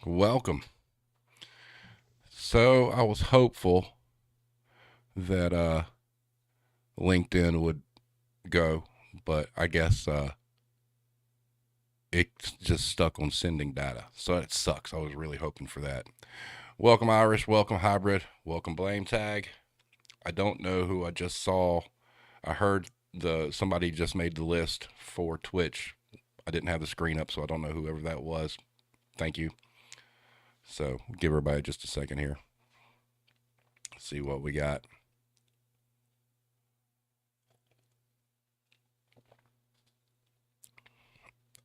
Welcome. So I was hopeful that LinkedIn would go, but I guess it's just stuck on sending data. So it sucks. I was really hoping for that. Welcome Irish, welcome Hybrid, welcome Blame Tag. I don't know who I just saw. I heard somebody just made the list for Twitch. I didn't have the screen up, so I don't know whoever that was. Thank you. So give everybody just a second here. See what we got.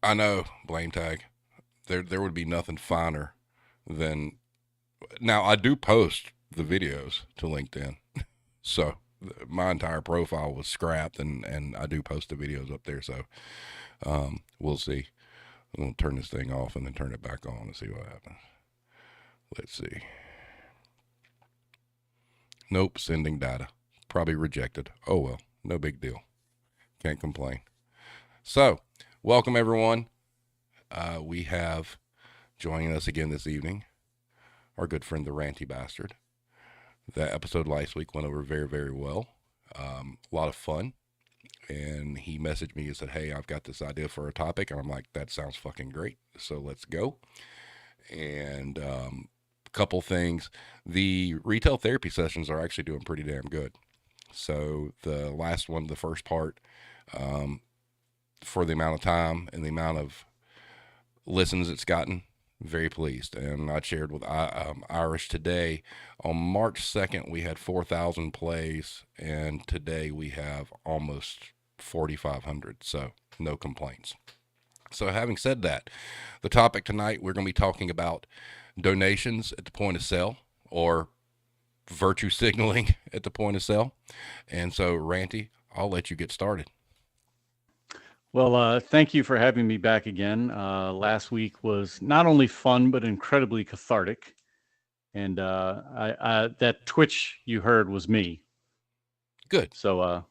I know, Blame Tag. There would be nothing finer than now. I do post the videos to LinkedIn, so my entire profile was scrapped, and I do post the videos up there. So we'll see. I'm gonna turn this thing off and then turn it back on and see what happens. Let's see. Nope, sending data. Probably rejected. Oh well, no big deal. Can't complain. So, welcome everyone. We have joining us again this evening our good friend the Ranty Bastard. That episode last week went over very, very well. A lot of fun. And he messaged me and said, "Hey, I've got this idea for a topic." And I'm like, "That sounds fucking great. So let's go." And a couple things. The retail therapy sessions are actually doing pretty damn good. So the last one, the first part, for the amount of time and the amount of listens it's gotten, very pleased. And I shared with Irish today. On March 2nd, we had 4,000 plays, and today we have almost 4,500. So no complaints. So having said that, the topic tonight, we're going to be talking about donations at the point of sale, or virtue signaling at the point of sale. And so, Ranty, I'll let you get started. Well, thank you for having me back again. Last week was not only fun, but incredibly cathartic. And that Twitch you heard was me. Good. So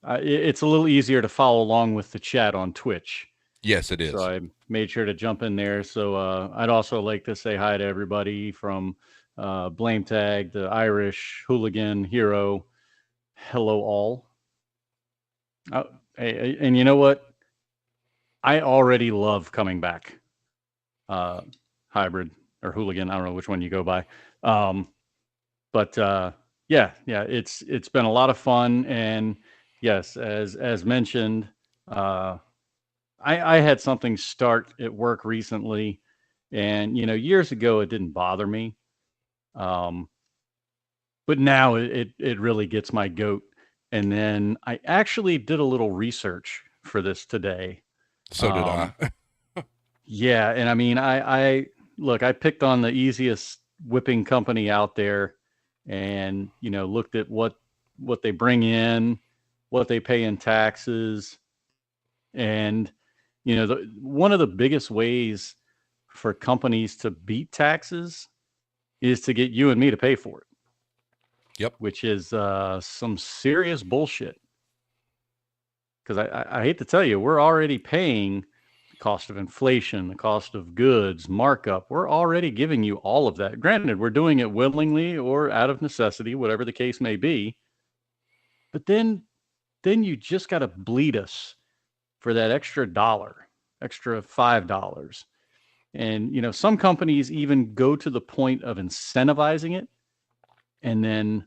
it's a little easier to follow along with the chat on Twitch. Yes, it So is. I made sure to jump in there. So I'd also like to say hi to everybody from Blame Tag, the Irish, Hooligan, Hero. Hello, all. Uh, and you know what? I already love coming back. Hybrid or Hooligan, I don't know which one you go by. But yeah, it's been a lot of fun, and yes, as mentioned, I had something start at work recently, and years ago it didn't bother me, um, but now it really gets my goat. And then I actually did a little research for this today. So did I. Um, Yeah, and I mean, I look, I picked on the easiest whipping company out there, and looked at what they bring in, what they pay in taxes, and one of the biggest ways for companies to beat taxes is to get you and me to pay for it, Yep. which is some serious bullshit. Because I hate to tell you, we're already paying cost of inflation, the cost of goods, markup. We're already giving you all of that. Granted, we're doing it willingly or out of necessity, whatever the case may be. But then you just got to bleed us for that extra dollar, extra $5. And some companies even go to the point of incentivizing it and then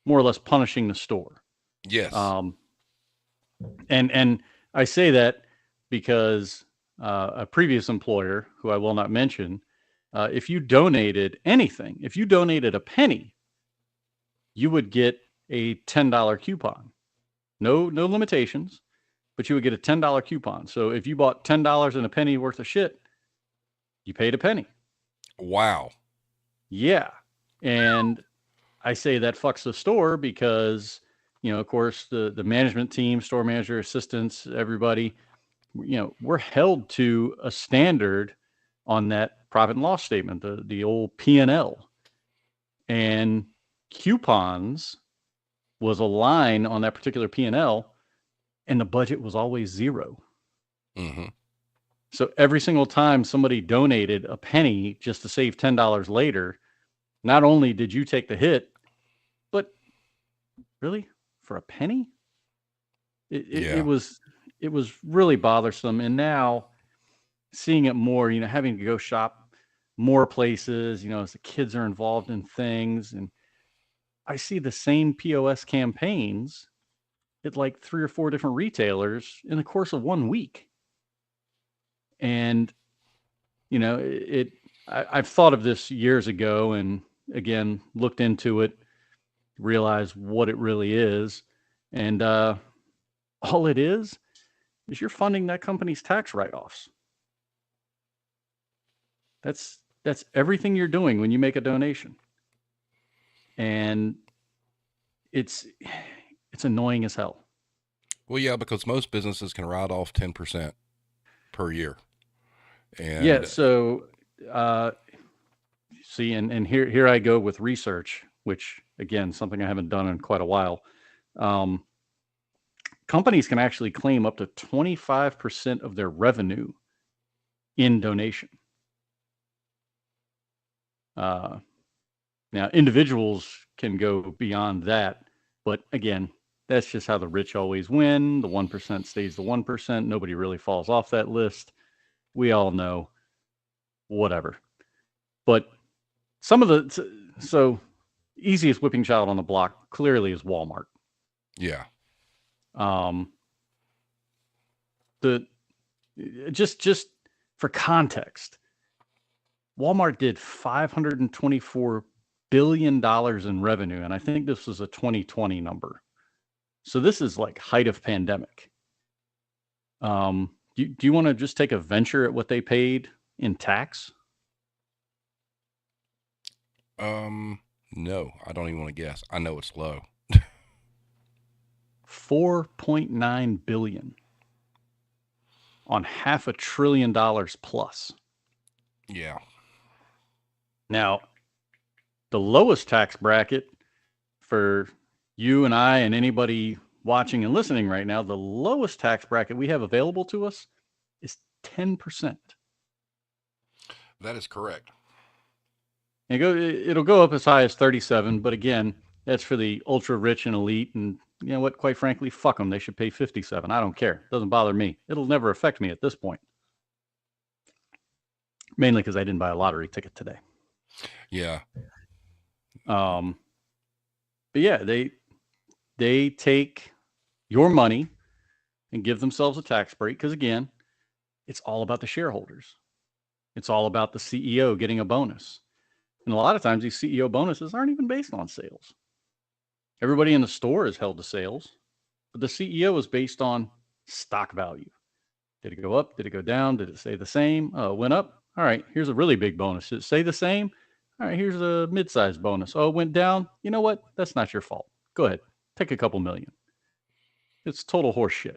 more or less punishing the store. Yes. Um, and I say that because a previous employer, who I will not mention, if you donated anything, if you donated a penny, you would get a $10 coupon. No limitations, but you would get a $10 coupon. So if you bought $10 and a penny worth of shit, you paid a penny. Wow. Yeah. And I say that fucks the store because, of course, the management team, store manager, assistants, everybody, we're held to a standard on that profit and loss statement, the old P&L. And coupons was a line on that particular P&L, and the budget was always zero. Mm-hmm. So every single time somebody donated a penny just to save $10 later, not only did you take the hit, but really for a penny? It was really bothersome. And now seeing it more, having to go shop more places, as the kids are involved in things, and I see the same POS campaigns at like 3 or 4 different retailers in the course of 1 week. And I've thought of this years ago, and again looked into it, realized what it really is, and all it is you're funding that company's tax write-offs. That's everything you're doing when you make a donation, and it's annoying as hell. Well, yeah, because most businesses can write off 10% per year. And yeah, so see, and here I go with research, which again, something I haven't done in quite a while. Companies can actually claim up to 25% of their revenue in donation. Now, individuals can go beyond that, but again, that's just how the rich always win. The 1% stays the 1%. Nobody really falls off that list. We all know, whatever. But some of so easiest whipping child on the block clearly is Walmart. Yeah. Just for context, Walmart did $524 billion in revenue, and I think this was a 2020 number. So this is like height of pandemic. Do you want to just take a venture at what they paid in tax? No, I don't even want to guess. I know it's low. $4.9 billion on $500 billion plus. Yeah. Now, the lowest tax bracket for you and I and anybody watching and listening right now, the lowest tax bracket we have available to us is 10%. That is correct. It'll go up as high as 37, but again, that's for the ultra rich and elite. And you know what? Quite frankly, fuck them. They should pay 57. I don't care. It doesn't bother me. It'll never affect me at this point. Mainly because I didn't buy a lottery ticket today. Yeah. But yeah, they take your money and give themselves a tax break because again, it's all about the shareholders. It's all about the CEO getting a bonus. And a lot of times these CEO bonuses aren't even based on sales. Everybody in the store is held to sales, but the CEO is based on stock value. Did it go up? Did it go down? Did it stay the same? Oh, it went up. All right, here's a really big bonus. Did it stay the same? All right, here's a mid-sized bonus. Oh, it went down. You know what? That's not your fault. Go ahead. Take a couple million. It's total horseshit.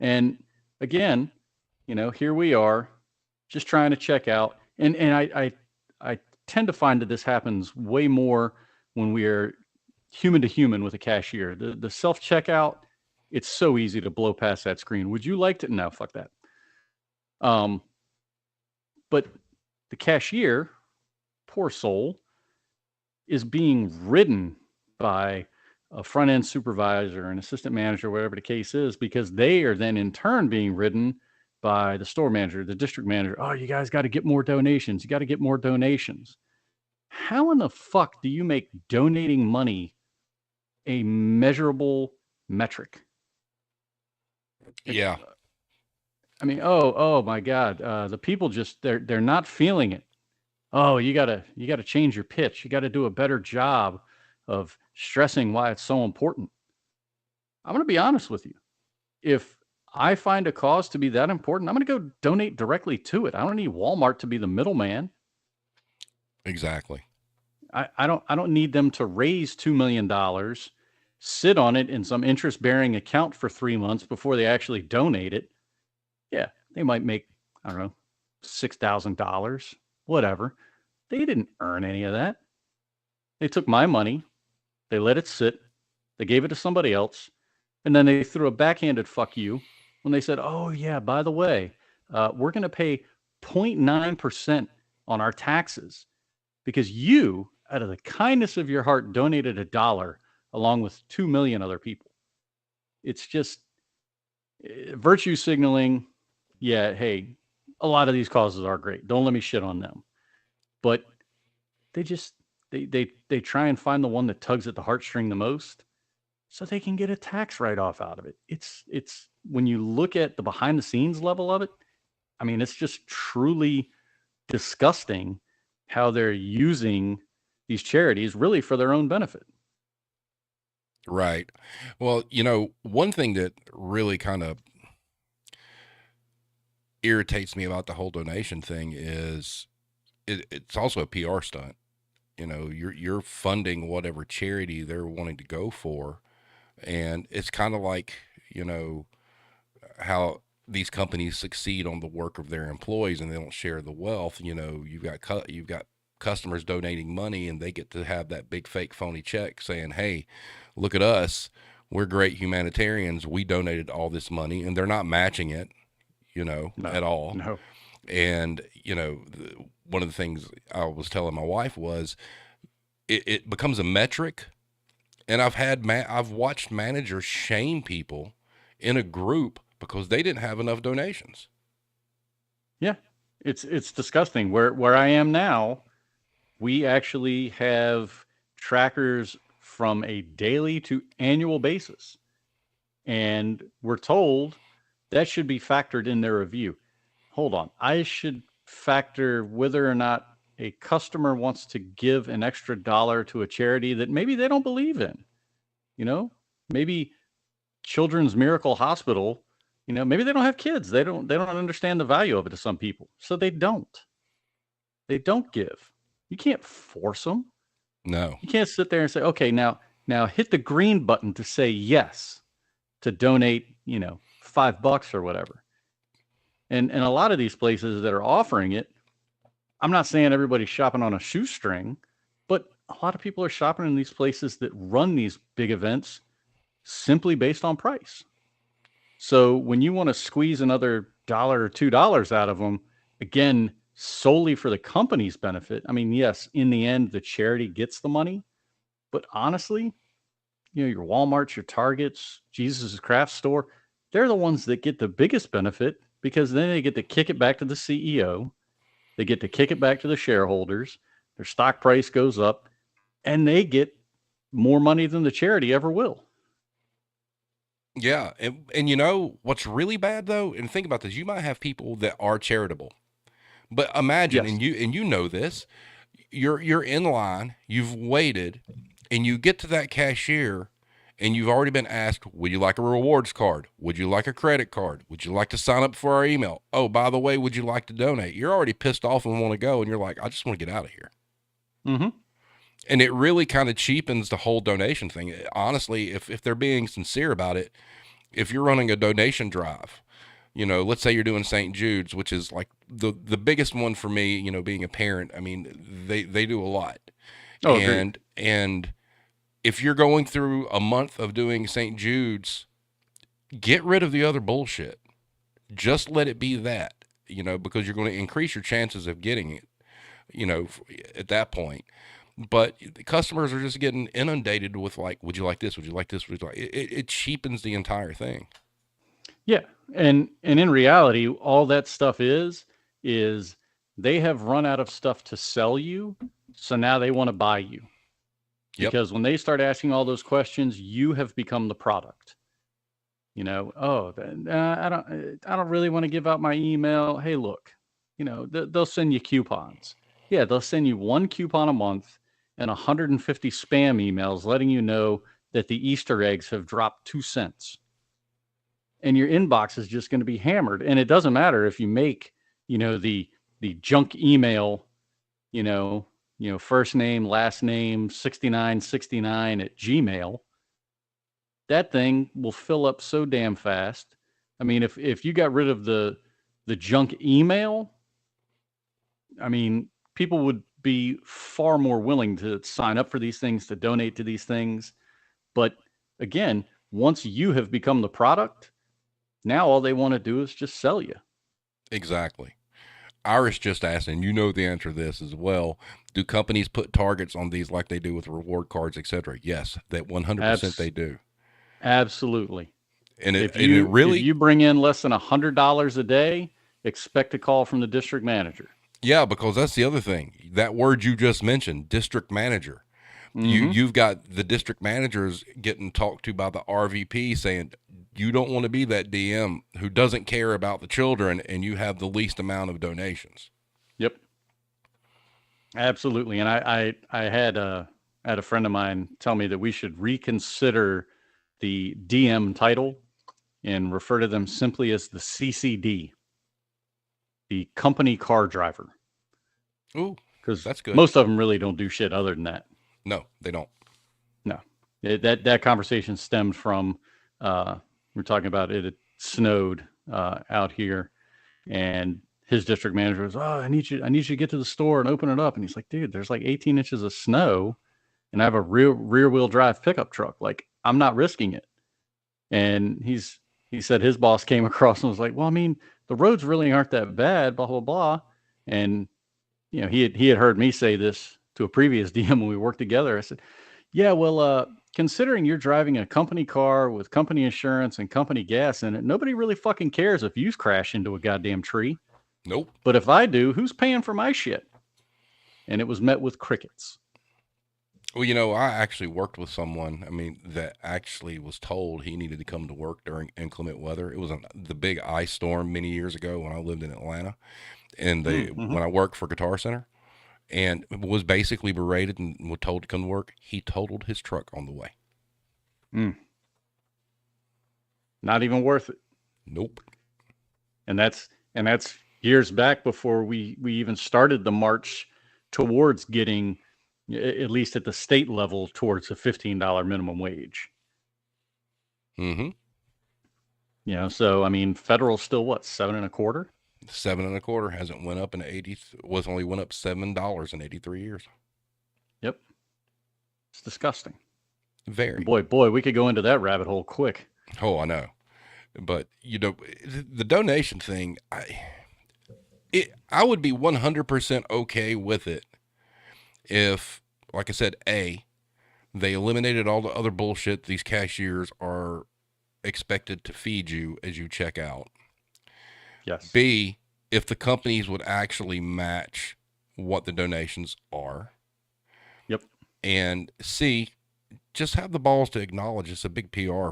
And again, here we are just trying to check out. And I tend to find that this happens way more when we are human to human with a cashier. The self-checkout, it's so easy to blow past that screen. Would you like to? No, fuck that. But the cashier, poor soul, is being ridden by a front-end supervisor, an assistant manager, whatever the case is, because they are then in turn being ridden by the store manager, the district manager. Oh, you guys got to get more donations. You got to get more donations. How in the fuck do you make donating money a measurable metric? Yeah. I mean, oh my God. The people just, they're not feeling it. Oh, you gotta change your pitch. You got to do a better job of stressing why it's so important. I'm going to be honest with you. If I find a cause to be that important, I'm going to go donate directly to it. I don't need Walmart to be the middleman. Exactly. I don't need them to raise $2 million, sit on it in some interest-bearing account for 3 months before they actually donate it. Yeah, they might make, I don't know, $6,000, whatever. They didn't earn any of that. They took my money, they let it sit, they gave it to somebody else, and then they threw a backhanded fuck you when they said, oh yeah, by the way, we're going to pay 0.9% on our taxes because you, out of the kindness of your heart, donated $1 along with 2 million other people. It's just virtue signaling. Yeah, hey, a lot of these causes are great. Don't let me shit on them. But they just they try and find the one that tugs at the heartstring the most so they can get a tax write-off out of it. It's when you look at the behind the scenes level of it, I mean, it's just truly disgusting how they're using these charities really for their own benefit. Right. Well, one thing that really kind of irritates me about the whole donation thing is it's also a PR stunt. You're funding whatever charity they're wanting to go for, and it's kind of like how these companies succeed on the work of their employees and they don't share the wealth. You've got customers donating money and they get to have that big fake phony check saying, hey, look at us, we're great humanitarians, we donated all this money, and they're not matching it No, at all. no. And one of the things I was telling my wife was it becomes a metric, and I've watched managers shame people in a group because they didn't have enough donations. Yeah, it's disgusting. Where I am now, we actually have trackers from a daily to annual basis, and we're told that should be factored in their review. Hold on, I should factor whether or not a customer wants to give an extra dollar to a charity that maybe they don't believe in. Maybe Children's Miracle Hospital, maybe they don't have kids. They don't understand the value of it to some people. So they don't. They don't give. You can't force them. No. You can't sit there and say, "Okay, now hit the green button to say yes to donate, $5 or whatever." And a lot of these places that are offering it, I'm not saying everybody's shopping on a shoestring, but a lot of people are shopping in these places that run these big events simply based on price. So when you want to squeeze another $1 or $2 out of them, again, solely for the company's benefit, I mean, yes, in the end, the charity gets the money, but honestly, your Walmarts, your Targets, Jesus' Craft Store, they're the ones that get the biggest benefit because then they get to kick it back to the CEO. They get to kick it back to the shareholders. Their stock price goes up and they get more money than the charity ever will. Yeah. And what's really bad though, and think about this, you might have people that are charitable, but imagine, Yes. and you know this, you're in line, you've waited, and you get to that cashier and you've already been asked, would you like a rewards card? Would you like a credit card? Would you like to sign up for our email? Oh, by the way, would you like to donate? You're already pissed off and want to go, and you're like, I just want to get out of here. Mm-hmm. And it really kind of cheapens the whole donation thing. Honestly, if they're being sincere about it, if you're running a donation drive, let's say you're doing St. Jude's, which is like the biggest one for me, being a parent. I mean, they do a lot. Oh, agreed. And if you're going through a month of doing St. Jude's, get rid of the other bullshit. Just let it be that, because you're going to increase your chances of getting it, at that point. But the customers are just getting inundated with like, would you like this? Would you like this? Would you like it cheapens the entire thing. Yeah. And in reality, all that stuff is they have run out of stuff to sell you. So now they want to buy you. Yep. Because when they start asking all those questions, you have become the product. I don't really want to give out my email. Hey, look, they'll send you coupons. Yeah, they'll send you one coupon a month and 150 spam emails letting you know that the Easter eggs have dropped 2 cents. And your inbox is just going to be hammered. And it doesn't matter if you make, the junk email, first name, last name, 6969 at Gmail. That thing will fill up so damn fast. I mean, if you got rid of the junk email, I mean, people would be far more willing to sign up for these things, to donate to these things. But again, once you have become the product, now all they want to do is just sell you. Exactly. Iris just asked, and you know the answer to this as well. Do companies put targets on these like they do with reward cards, etc.? Yes, that 100% Abs- they do. Absolutely. And it If and it you if really, you bring in less than $100 a day, expect a call from the district manager. yeah, because that's the other thing. That word you just mentioned, district manager. Mm-hmm. You've got the district managers getting talked to by the RVP saying you don't want to be that DM who doesn't care about the children and you have the least amount of donations. Yep. Absolutely. And I had a friend of mine tell me that we should reconsider the DM title and refer to them simply as the CCD, the company car driver, Ooh, because that's good. most of them really don't do shit other than that. No, they don't. No, that conversation stemmed from we're talking about it. It snowed out here, and his district manager was, "Oh, I need you to get to the store and open it up." And he's like, "Dude, there's like 18 inches of snow, and I have a rear wheel drive pickup truck. Like, I'm not risking it." And he said his boss came across and was like, "Well, I mean, the roads really aren't that bad, blah blah blah." And he had heard me say this to a previous DM when we worked together. I said, "Yeah, well, considering you're driving a company car with company insurance and company gas in it, nobody really fucking cares if you crash into a goddamn tree. Nope. But if I do, who's paying for my shit?" And it was met with crickets. Well, I actually worked with someone, that actually was told he needed to come to work during inclement weather. It was the big ice storm many years ago when I lived in Atlanta. And Mm-hmm. when I worked for Guitar Center and was basically berated and was told to come to work, he totaled his truck on the way. Mm. Not even worth it. Nope. And that's years back before we even started the march towards getting, at least at the state level, towards a $15 minimum wage. Mm-hmm. So I mean, federal still what, 7.25? 7.25 hasn't went up in 80, was only went up $7 in 83 years. Yep, it's disgusting. Very. Boy, we could go into that rabbit hole quick. Oh, I know. But the donation thing, I would be 100% okay with it if, like I said, they eliminated all the other bullshit these cashiers are expected to feed you as you check out. Yes. B, if the companies would actually match what the donations are. Yep. And C, just have the balls to acknowledge it's a big PR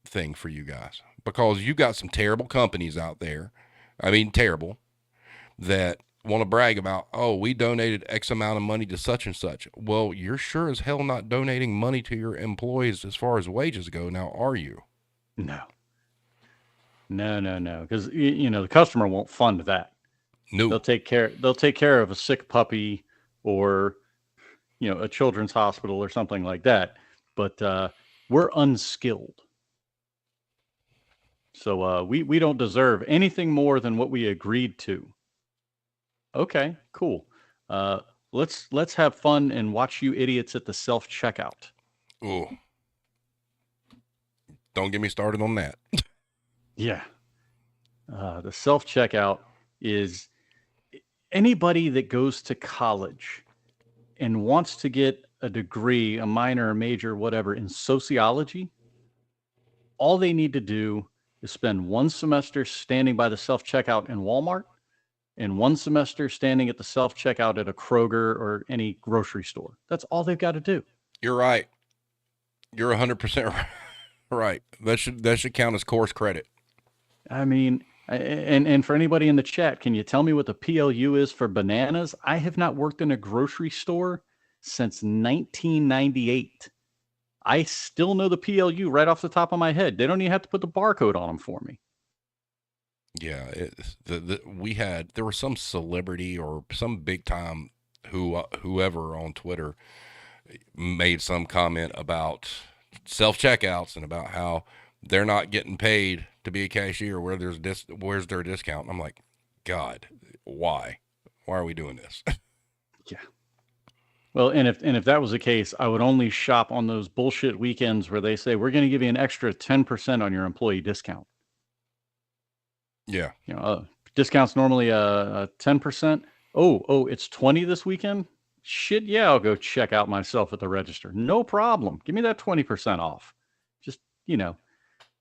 thing for you guys, because you got some terrible companies out there. Terrible, that want to brag about, oh, we donated X amount of money to such and such. Well, you're sure as hell not donating money to your employees as far as wages go now, are you? No. Because the customer won't fund that. No. They'll take care of a sick puppy or a children's hospital or something like that. But we're unskilled. So we don't deserve anything more than what we agreed to. Okay, cool. Let's have fun and watch you idiots at the self-checkout. Oh, don't get me started on that. Yeah. The self-checkout is anybody that goes to college and wants to get a degree, a minor, a major, whatever, in sociology. All they need to do is spend one semester standing by the self-checkout in Walmart and one semester standing at the self-checkout at a Kroger or any grocery store. That's all they've got to do. You're right. You're 100% right. That should count as course credit. I mean, and for anybody in the chat, can you tell me what the PLU is for bananas? I have not worked in a grocery store since 1998. I still know the PLU right off the top of my head. They don't even have to put the barcode on them for me. Yeah, there was some celebrity or some big time whoever on Twitter made some comment about self checkouts and about how they're not getting paid to be a cashier. Where's their discount? And I'm like, God, why? Why are we doing this? Yeah. Well, and if that was the case, I would only shop on those bullshit weekends where they say we're going to give you an extra 10% on your employee discount. Yeah. discount's normally 10%. Oh, it's 20 this weekend. Shit, yeah, I'll go check out myself at the register. No problem. Give me that 20% off. Just,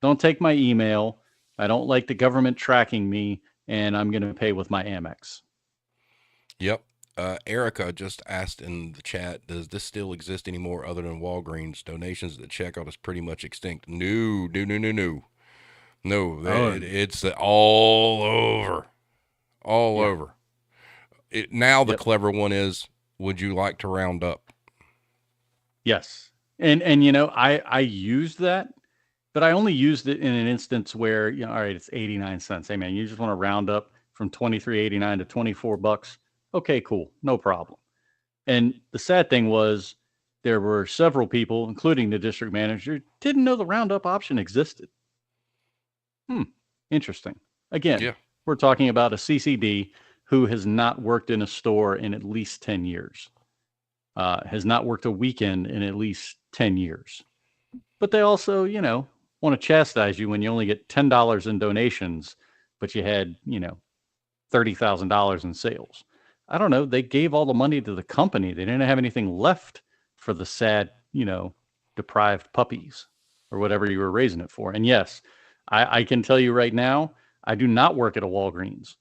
don't take my email. I don't like the government tracking me, and I'm going to pay with my Amex. Yep. Erica just asked in the chat, does this still exist anymore other than Walgreens? Donations at the checkout is pretty much extinct. No, no, no, no, no. No, Oh, it's all over. All yeah. over. Now the Yep. clever one is, would you like to round up? Yes. And I used that, but I only used it in an instance where, all right, it's 89 cents. Hey man, you just want to round up from 23.89 to $24. Okay, cool. No problem. And the sad thing was there were several people, including the district manager, didn't know the roundup option existed. Interesting. Again, Yeah. we're talking about a CCD who has not worked in a store in at least 10 years, has not worked a weekend in at least 10 years. But they also, want to chastise you when you only get $10 in donations, but you had, $30,000 in sales. I don't know. They gave all the money to the company. They didn't have anything left for the sad, deprived puppies or whatever you were raising it for. And yes, I can tell you right now, I do not work at a Walgreens.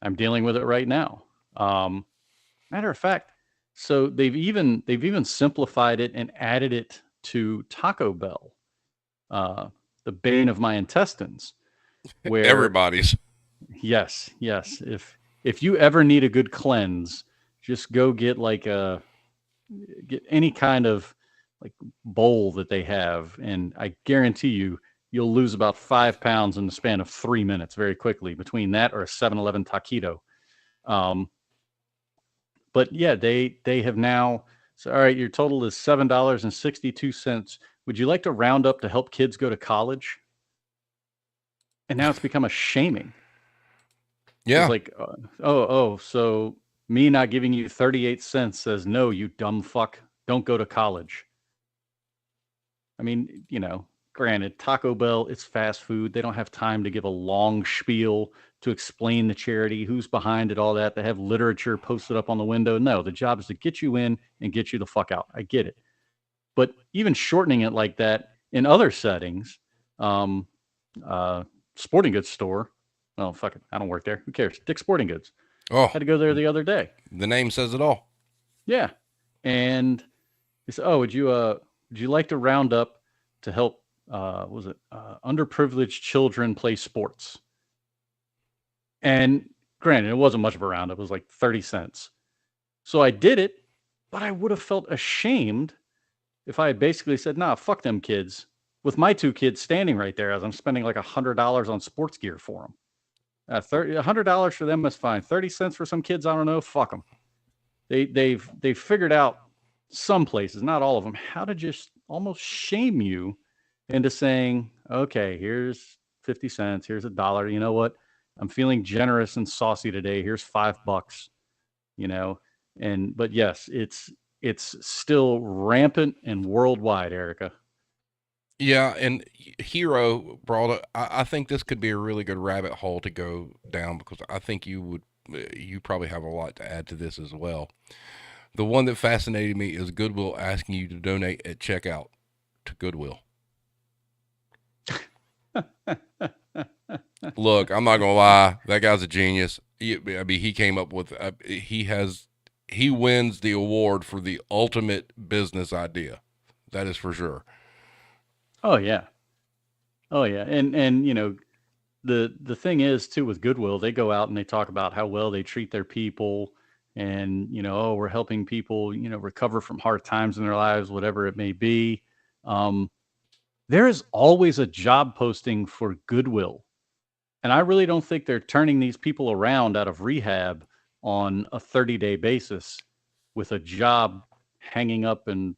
I'm dealing with it right now. Matter of fact, so they've even simplified it and added it to Taco Bell, the bane of my intestines, where Everybody's. yes, if you ever need a good cleanse, just go get get any kind of like bowl that they have, and I guarantee you'll lose about 5 pounds in the span of 3 minutes very quickly between that or a 7-Eleven taquito. Um, but yeah, they have now. So all right, your total is $7.62. Would you like to round up to help kids go to college? And now it's become a shaming. It's Yeah. like, so me not giving you 38 cents says, no, you dumb fuck, don't go to college. I mean, granted, Taco Bell, it's fast food. They don't have time to give a long spiel to explain the charity, who's behind it, all that. They have literature posted up on the window. No, the job is to get you in and get you the fuck out. I get it. But even shortening it like that in other settings, um, sporting goods store, well, fuck it, I don't work there. Who cares? Dick's Sporting Goods. Oh, Had to go there the other day. the name says it all. Yeah. And he said, "Oh, would you like to round up to help was it underprivileged children play sports?" And granted, it wasn't much of a roundup. It was like 30 cents. So I did it, but I would have felt ashamed if I had basically said, "Nah, fuck them kids," with my two kids standing right there as I'm spending like $100 on sports gear for them. $100 for them is fine. 30 cents for some kids, I don't know. Fuck them. They've figured out some places, not all of them, how to just almost shame you into saying, okay, here's 50 cents, here's $1. You know what? I'm feeling generous and saucy today. Here's $5, you know. But yes, it's still rampant and worldwide, Erica. Yeah, and Hero brought up. I think this could be a really good rabbit hole to go down because I think you probably have a lot to add to this as well. The one that fascinated me is Goodwill asking you to donate at checkout to Goodwill. Look, I'm not gonna lie, that guy's a genius. He came up with. He wins the award for the ultimate business idea. That is for sure. Oh yeah. Oh yeah. And the thing is too with Goodwill, they go out and they talk about how well they treat their people, and oh, we're helping people recover from hard times in their lives, whatever it may be. um, there is always a job posting for Goodwill, and I really don't think they're turning these people around out of rehab on a 30-day basis with a job hanging up, and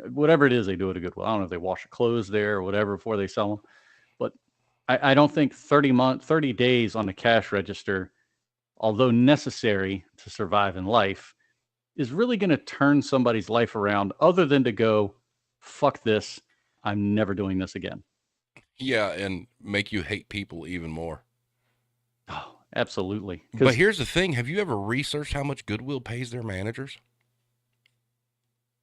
whatever it is they do at a Goodwill. I don't know if they wash the clothes there or whatever before they sell them, but I don't think 30 days on the cash register, although necessary to survive in life, is really going to turn somebody's life around other than to go, fuck this. I'm never doing this again. Yeah, and make you hate people even more. Oh, Absolutely. But Because here's the thing: have you ever researched how much Goodwill pays their managers?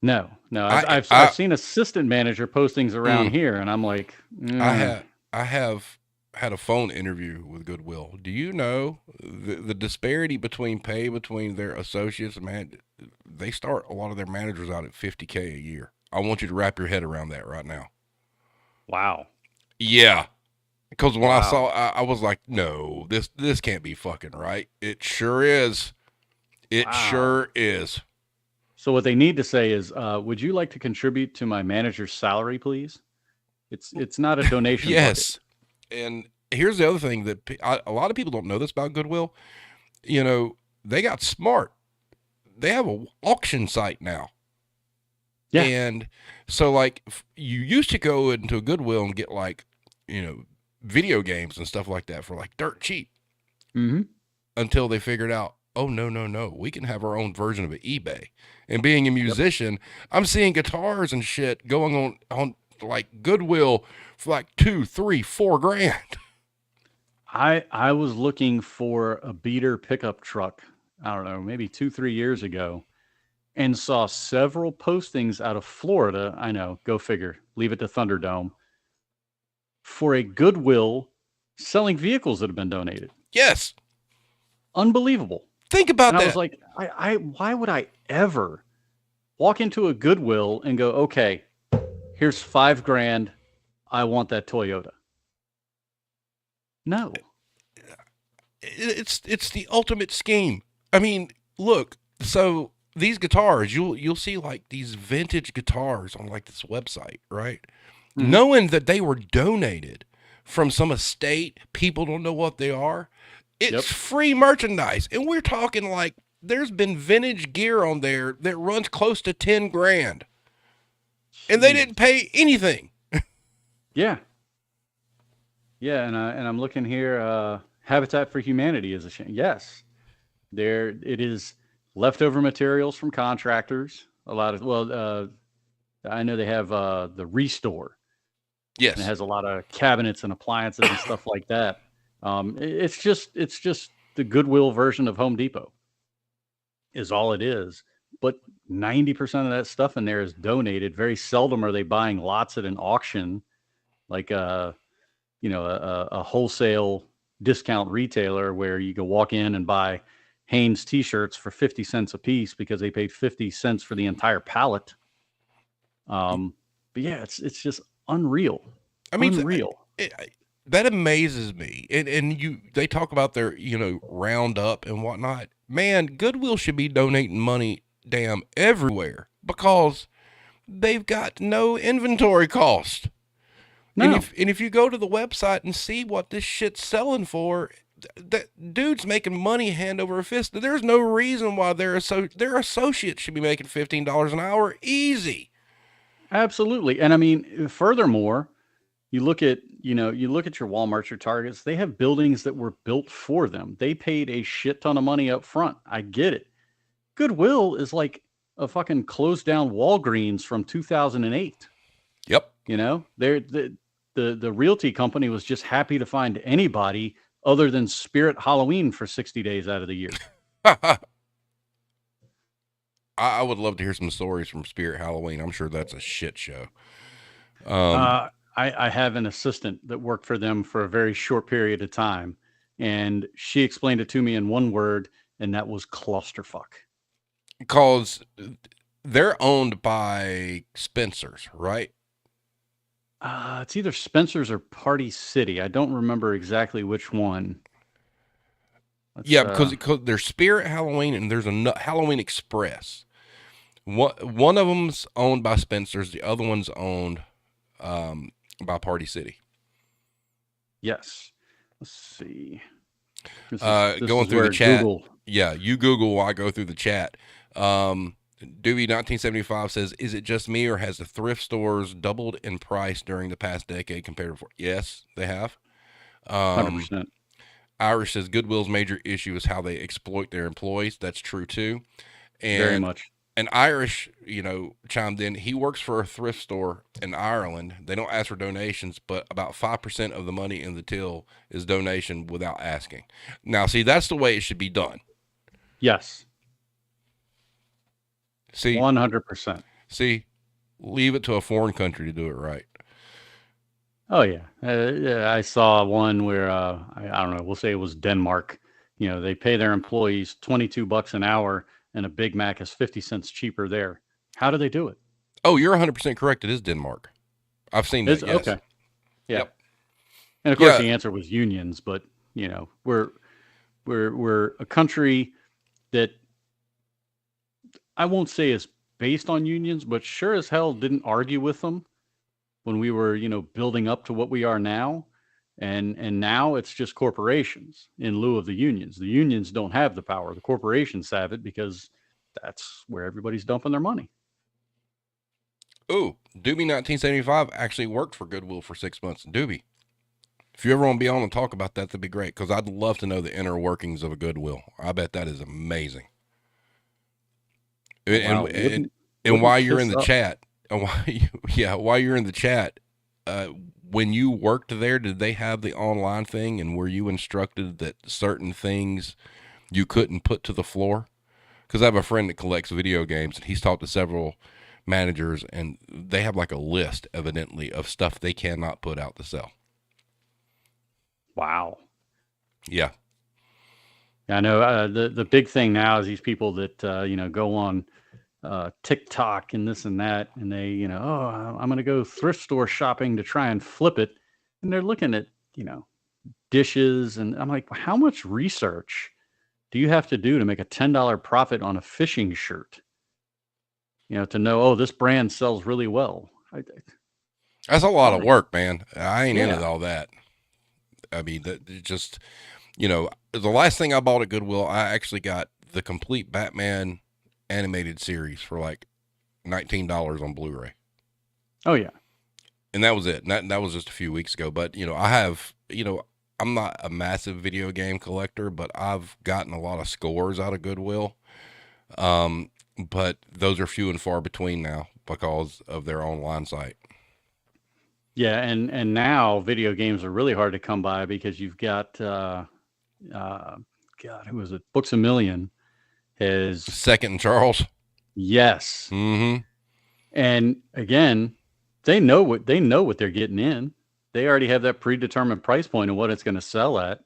no, I I've I seen assistant manager postings around mm, here, and I'm like, I eh, have I have had a phone interview with Goodwill. Do you know the disparity between pay between their associates and they start a lot of their managers out at 50K a year. I want you to wrap your head around that right now. wow, Yeah, because when I saw, wow. I was like, no, this can't be fucking right. It sure is. It Wow. sure is. So what they need to say is, would you like to contribute to my manager's salary, please? It's not a donation bucket. Yes. And here's the other thing that a lot of people don't know this about Goodwill. You know, they got smart. They have a auction site now. Yeah. And so, like, you used to go into a Goodwill and get, like, video games and stuff like that for, like, dirt cheap Mm-hmm. until they figured out, oh, no, no, no, we can have our own version of an eBay. And being a Yep. musician, I'm seeing guitars and shit going on like Goodwill for like 2, 3, 4 grand. I was looking for a beater pickup truck. I don't know, maybe 2 3 years ago, and saw several postings out of Florida. I know, go figure. Leave it to Thunderdome for a Goodwill selling vehicles that have been donated. Yes. Unbelievable. Think And about I was that. like, why would I ever walk into a Goodwill and go, okay, here's 5 grand. I want that Toyota. No. It's the ultimate scheme. I mean, look, so these guitars, you'll see like these vintage guitars on like this website, right? Mm-hmm. Knowing that they were donated from some estate, people don't know what they are. It's Yep. free merchandise. And we're talking like there's been vintage gear on there that runs close to 10 grand. And they Jeez. didn't pay anything. Yeah. Yeah. And I'm looking here. Habitat for Humanity is a shame. Yes. There it is, leftover materials from contractors. A lot of, well, I know they have the Restore, and it Yes. has a lot of cabinets and appliances and stuff like that. It's just the Goodwill version of Home Depot is all it is. But 90% of that stuff in there is donated. Very seldom are they buying lots at an auction, like a wholesale discount retailer where you can walk in and buy Hanes t-shirts for 50 cents a piece because they paid 50 cents for the entire pallet. But yeah, it's just unreal. I mean, Unreal. it, that amazes me. And they talk about their roundup and whatnot. Man, Goodwill should be donating money damn everywhere because they've got no inventory cost. And No, if you go to the website and see what this shit's selling for, that dude's making money hand over fist. There's no reason why their associates should be making $15 an hour easy. absolutely. And I mean, furthermore, you look at your Walmarts, your Targets, they have buildings that were built for them. They paid a shit ton of money up front. I get it. Goodwill is like a fucking closed down Walgreens from 2008. Yep. The realty company was just happy to find anybody other than Spirit Halloween for 60 days out of the year. I would love to hear some stories from Spirit Halloween. I'm sure that's a shit show. Um, I have an assistant that worked for them for a very short period of time, and she explained it to me in one word, and that was clusterfuck. because they're owned by Spencer's, right? It's either Spencer's or Party City. I don't remember exactly which one. Let's Yeah, because there's Spirit Halloween and there's a Halloween Express. One of them's owned by Spencer's, the other one's owned by Party City. yes. Let's see. This Going is through the where chat. Google. Yeah, you Google while I go through the chat. Dewey 1975 says, "Is it just me, or has the thrift stores doubled in price during the past decade compared to before?" Yes, they have. Hundred Um, percent. Irish says Goodwill's major issue is how they exploit their employees. That's true too. Very And much. an Irish, chimed in. He works for a thrift store in Ireland. They don't ask for donations, but about 5% of the money in the till is donation without asking. Now, see, that's the way it should be done. Yes. See, 100%. see, leave it to a foreign country to do it right. Oh yeah. Yeah, I saw one where I don't know, we'll say it was Denmark. They pay their employees $22 an hour and a Big Mac is 50 cents cheaper there. How do they do it? Oh, you're 100% correct. It is Denmark. I've seen that. Yes. Okay. Yeah. Yep. And of course Yeah. the answer was unions, but we're a country that I won't say is based on unions, but sure as hell didn't argue with them when we were, building up to what we are now. And now it's just corporations in lieu of the unions. The unions don't have the power. The corporations have it because that's where everybody's dumping their money. Ooh, Doobie 1975 actually worked for Goodwill for 6 months. Doobie, if you ever want to be on and talk about that, that'd be great, because I'd love to know the inner workings of a Goodwill. I bet that is amazing. Wow, And while you're in the chat, while you're in the chat, when you worked there, did they have the online thing, and were you instructed that certain things you couldn't put to the floor? Because I have a friend that collects video games, and he's talked to several managers, and they have like a list, evidently, of stuff they cannot put out to sell. Wow. Yeah. I know the big thing now is these people that go on TikTok and this and that, and they I'm going to go thrift store shopping to try and flip it, and they're looking at dishes, and I'm like, how much research do you have to do to make a $10 profit on a fishing shirt? To know, oh, this brand sells really well. That's a lot of work, man. I ain't into Yeah. all that. I mean, just, the last thing I bought at Goodwill, I actually got the complete Batman animated series for like $19 on Blu-ray. Oh yeah. And that was it. And that was just a few weeks ago. But, I have, I'm not a massive video game collector, but I've gotten a lot of scores out of Goodwill. But those are few and far between now because of their online site. Yeah, and now video games are really hard to come by because you've got God, who was it? Books A Million has Second and Charles. Yes. Mm-hmm. And again, they know what they're getting in. They already have that predetermined price point of what it's going to sell at.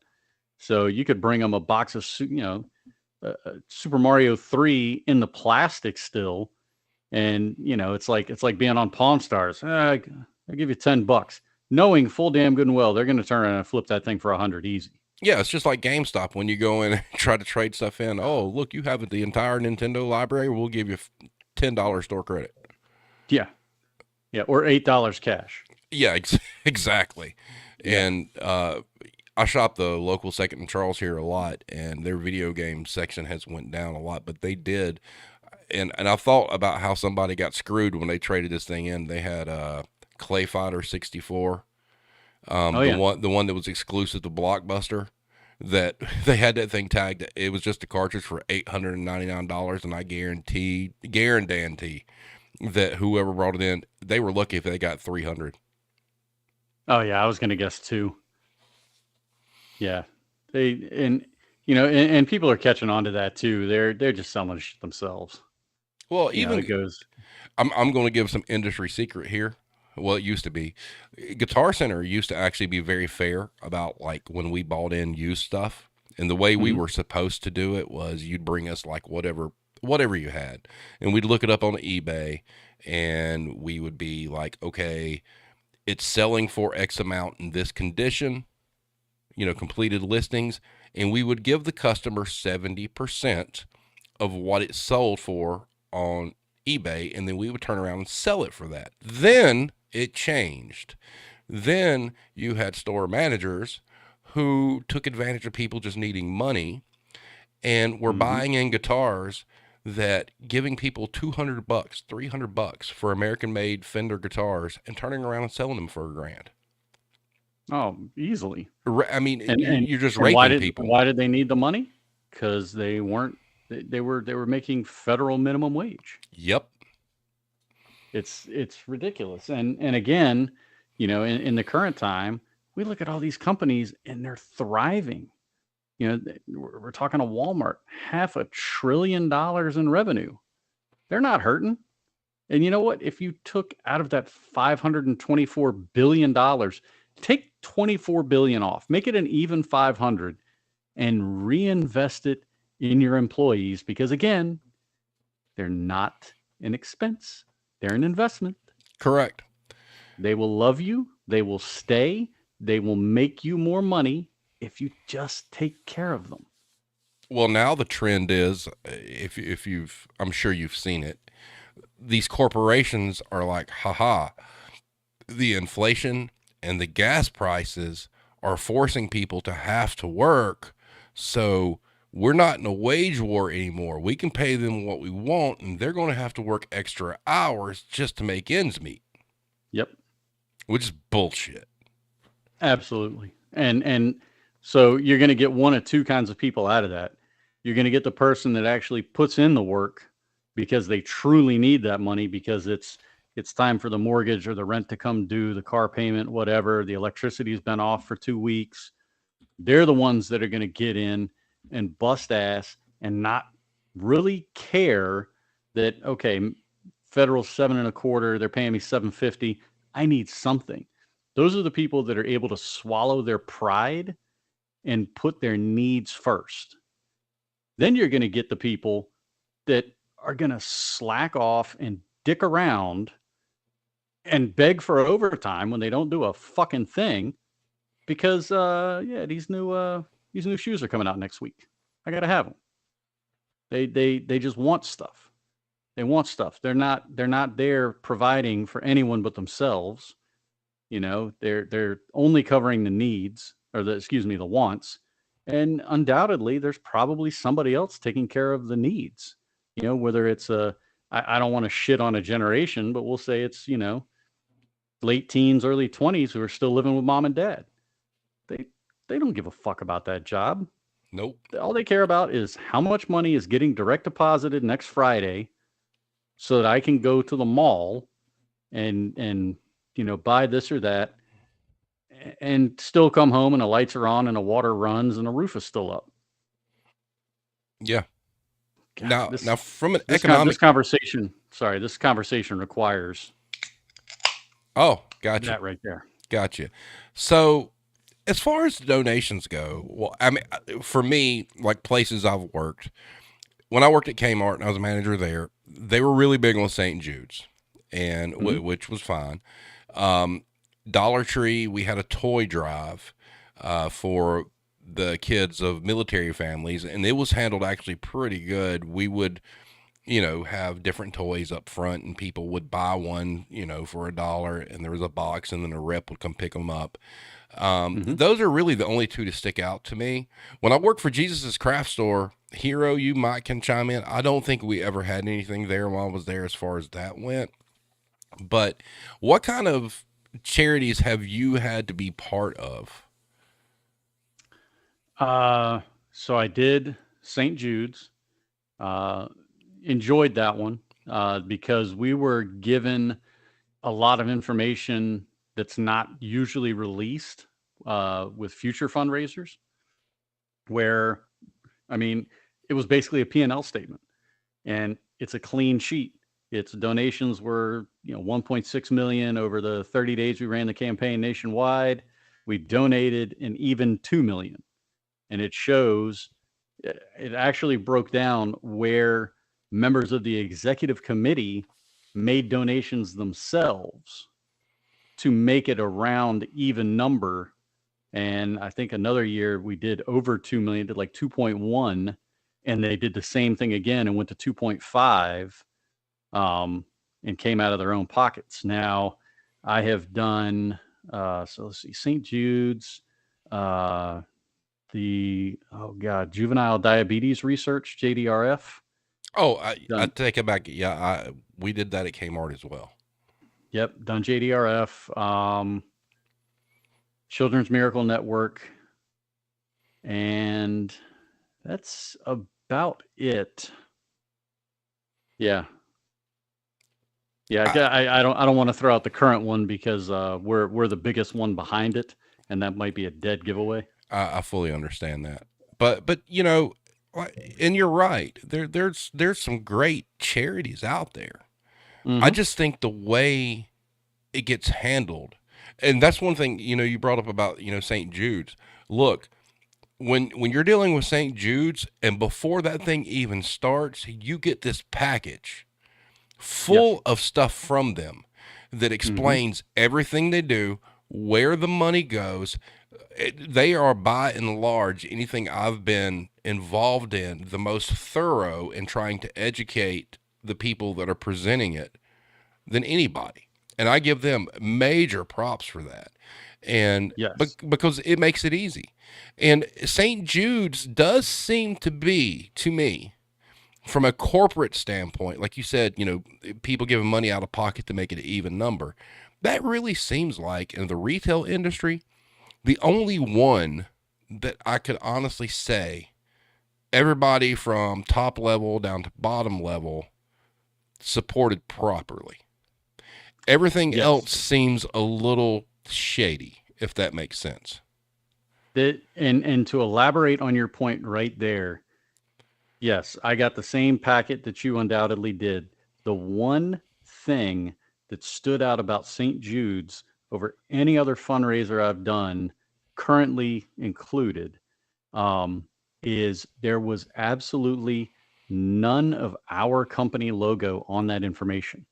So you could bring them a box of Super Mario 3 in the plastic still, and it's like being on Pawn Stars. I'll give you $10, knowing full damn good and well they're going to turn around and flip that thing for $100 easy. Yeah, it's just like GameStop when you go in and try to trade stuff in. Oh, look, you have the entire Nintendo library. We'll give you $10 store credit. Yeah, or $8 cash. Yeah, exactly. Yeah. And I shop the local Second and Charles here a lot, and their video game section has went down a lot, but they did. And I thought about how somebody got screwed when they traded this thing in. They had Clay Fighter 64, the one that was exclusive to Blockbuster. That they had that thing tagged. It was just a cartridge for $899, and I guarantee that whoever brought it in, they were lucky if they got $300. Oh yeah, I was going to guess too. Yeah, and people are catching on to that too. They're just selling shit themselves. Well, even it goes. I'm going to give some industry secret here. Well, it used to be. Guitar Center used to actually be very fair about like when we bought in used stuff, and the way we were supposed to do it was you'd bring us like whatever you had, and we'd look it up on eBay, and we would be like, okay, it's selling for X amount in this condition, completed listings, and we would give the customer 70% of what it sold for on eBay, and then we would turn around and sell it for that. Then it changed. Then you had store managers who took advantage of people just needing money and were buying in guitars that giving people $200, $300 for American-made Fender guitars and turning around and selling them for $1,000. Oh, easily. I mean, And you're just raping people. Why did they need the money? Because they They were making federal minimum wage. Yep. It's ridiculous. And again, in the current time, we look at all these companies and they're thriving. We're talking a Walmart, $500 billion in revenue. They're not hurting. And you know what? If you took out of that $524 billion, take 24 billion off, make it an even 500 and reinvest it in your employees, because again, they're not an expense. They're an investment. Correct. They will love you. They will stay. They will make you more money if you just take care of them. Well, now the trend is, if you've, I'm sure you've seen it. These corporations are like, haha, the inflation and the gas prices are forcing people to have to work. So we're not in a wage war anymore. We can pay them what we want, and they're going to have to work extra hours just to make ends meet. Yep. Which is bullshit. Absolutely. And so you're going to get one of two kinds of people out of that. You're going to get the person that actually puts in the work because they truly need that money, because it's time for the mortgage or the rent to come due, the car payment, whatever, the electricity's been off for 2 weeks. They're the ones that are going to get in and bust ass and not really care that, okay, federal 7.25, they're paying me $750. I need something. Those are the people that are able to swallow their pride and put their needs first. Then you're going to get the people that are going to slack off and dick around and beg for overtime when they don't do a fucking thing because, these new shoes are coming out next week. I got to have them. They just want stuff. They want stuff. They're not there providing for anyone but themselves. They're only covering the needs, or the wants. And undoubtedly there's probably somebody else taking care of the needs, whether it's I don't want to shit on a generation, but we'll say it's, late teens, early 20s who are still living with mom and dad. They don't give a fuck about that job. Nope. All they care about is how much money is getting direct deposited next Friday so that I can go to the mall and buy this or that and still come home and the lights are on and the water runs and the roof is still up. Yeah. God, now from an this economic this conversation requires gotcha. that right there. Gotcha. So as far as donations go, well, I mean, for me, like places I've worked, when I worked at Kmart and I was a manager there, they were really big on St. Jude's, and which was fine. Dollar Tree, we had a toy drive for the kids of military families, and it was handled actually pretty good. We would, have different toys up front, and people would buy one, for $1, and there was a box, and then a rep would come pick them up. Those are really the only two to stick out to me. When I worked for Jesus's Craft Store, Hero, you might can chime in. I don't think we ever had anything there while I was there as far as that went. But what kind of charities have you had to be part of? So I did St. Jude's, enjoyed that one, because we were given a lot of information that's not usually released, with future fundraisers, where, I mean, it was basically a P&L statement and it's a clean sheet. Its donations were, 1.6 million over the 30 days we ran the campaign nationwide. We donated an even 2 million. And it shows, it actually broke down where members of the executive committee made donations themselves to make it a round even number. And I think another year we did over 2 million, did like 2.1, and they did the same thing again and went to 2.5, and came out of their own pockets. Now I have done, so let's see, St. Jude's, juvenile diabetes research, JDRF. Oh, I take it back. Yeah, we did that at Kmart as well. Yep, done JDRF, Children's Miracle Network, and that's about about it. Yeah. Yeah, I don't want to throw out the current one because we're the biggest one behind it, and that might be a dead giveaway. I fully understand that, but you know, and you're right. There's some great charities out there. I Mm-hmm. just think the way it gets handled, and that's one thing, you know, you brought up about, you know, St. Jude's. Look, when you're dealing with St. Jude's, and before that thing even starts, you get this package Yes. full of stuff from them that Mm-hmm. explains everything they do, where the money goes. They are, by and large, anything I've been involved in, the most thorough in trying to educate the people that are presenting it than anybody. And I give them major props for that. And Yes. because it makes it easy. And St. Jude's does seem to be, to me, from a corporate standpoint, like you said, you know, people giving money out of pocket to make it an even number. That really seems like in the retail industry, the only one that I could honestly say everybody from top level down to bottom level supported properly. Everything else Yes. seems a little shady, if that makes sense. That and to elaborate on your point right there, yes, I got the same packet that you undoubtedly did. The one thing that stood out about St. Jude's over any other fundraiser I've done, currently included, um, is there was absolutely none of our company logo on that information.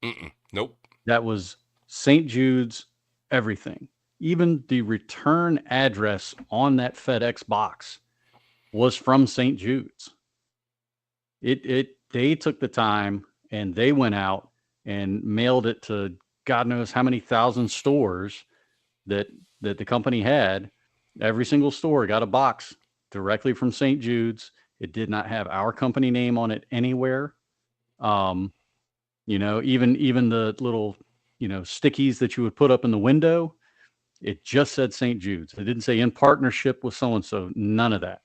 Mm-mm. Nope. That was St. Jude's everything. Even the return address on that FedEx box was from St. Jude's. It they took the time and they went out and mailed it to God knows how many thousand stores that the company had. Every single store got a box directly from St. Jude's. It did not have our company name on it anywhere. Um, even the little, stickies that you would put up in the window, it just said St. Jude's. It didn't say in partnership with so and so. None of that.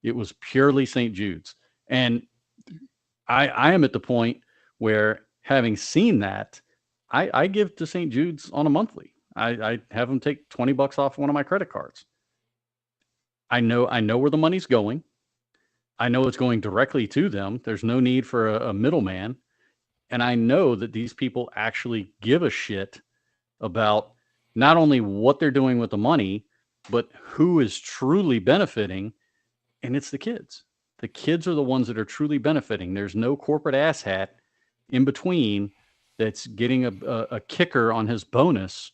It was purely St. Jude's. And I am at the point where, having seen that, I give to St. Jude's on a monthly. I have them take $20 off one of my credit cards. I know where the money's going. I know it's going directly to them. There's no need for a middleman. And I know that these people actually give a shit about not only what they're doing with the money, but who is truly benefiting. And it's the kids. The kids are the ones that are truly benefiting. There's no corporate asshat in between that's getting a kicker on his bonus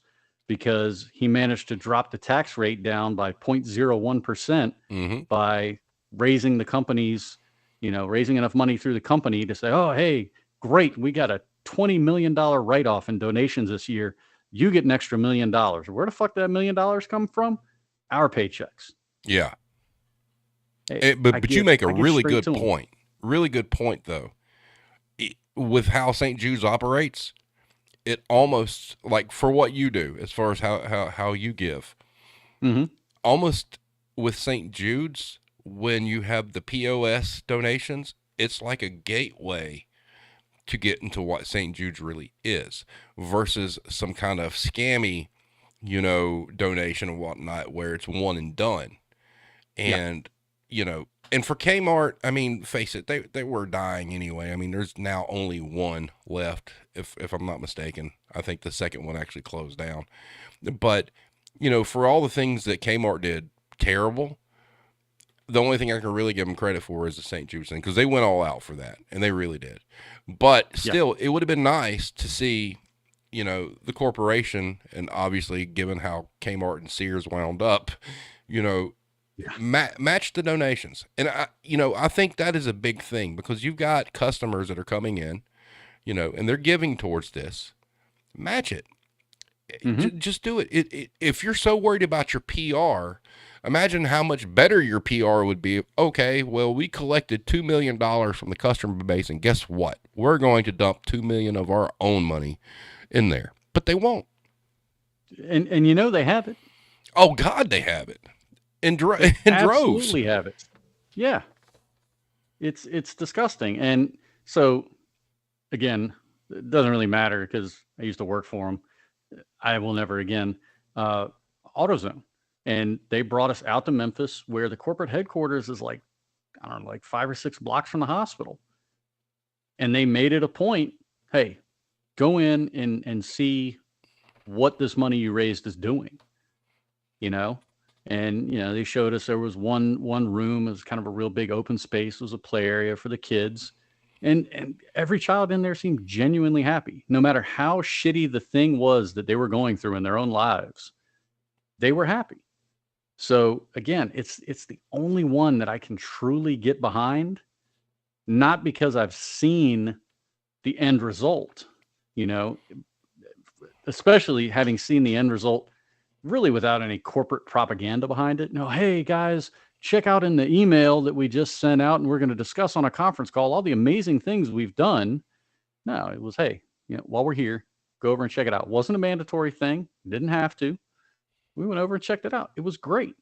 because he managed to drop the tax rate down by 0.01% Mm-hmm. by raising the company's, raising enough money through the company to say, oh, hey, great, we got a $20 million write-off in donations this year. You get an extra $1 million. Where the fuck did that $1 million come from? Our paychecks. Yeah. Hey, But you make a I give really straight good to them. point. Really good point, though. With how St. Jude's operates, it almost, like, for what you do as far as how you give, Mm-hmm. almost with St. Jude's, when you have the POS donations, it's like a gateway to get into what St. Jude's really is versus some kind of scammy, you know, donation and whatnot where it's one and done. Yeah. And, you know, and for Kmart, I mean, face it, they were dying anyway. I mean, there's now only one left, if I'm not mistaken. I think the second one actually closed down. But, you know, for all the things that Kmart did terrible, the only thing I can really give them credit for is the St. Jude's thing because they went all out for that, and they really did. But Yeah. still, it would have been nice to see, you know, the corporation, and obviously, given how Kmart and Sears wound up, you know, Yeah. match the donations. And I think that is a big thing because you've got customers that are coming in, you know, and they're giving towards this. Match it. Mm-hmm. Just do it. If you're so worried about your PR, imagine how much better your PR would be. Okay, well, we collected $2 million from the customer base, and guess what? We're going to dump $2 million of our own money in there, but they won't. And they have it. Oh God, they have it in They in droves. absolutely have it. Yeah. It's disgusting. And so again, it doesn't really matter because I used to work for them. I will never again. Uh, AutoZone, and they brought us out to Memphis, where the corporate headquarters is like, I don't know, like 5 or 6 blocks from the hospital. And they made it a point, hey, go in and see what this money you raised is doing, you know? And, they showed us there was one room, it was kind of a real big open space, it was a play area for the kids. And every child in there seemed genuinely happy, no matter how shitty the thing was that they were going through in their own lives. They were happy. So again, it's the only one that I can truly get behind, not because I've seen the end result, you know, especially having seen the end result really without any corporate propaganda behind it. No, hey guys, check out in the email that we just sent out and we're going to discuss on a conference call all the amazing things we've done. No, it was, hey, while we're here, go over and check it out. It wasn't a mandatory thing. Didn't have to. We went over and checked it out. It was great.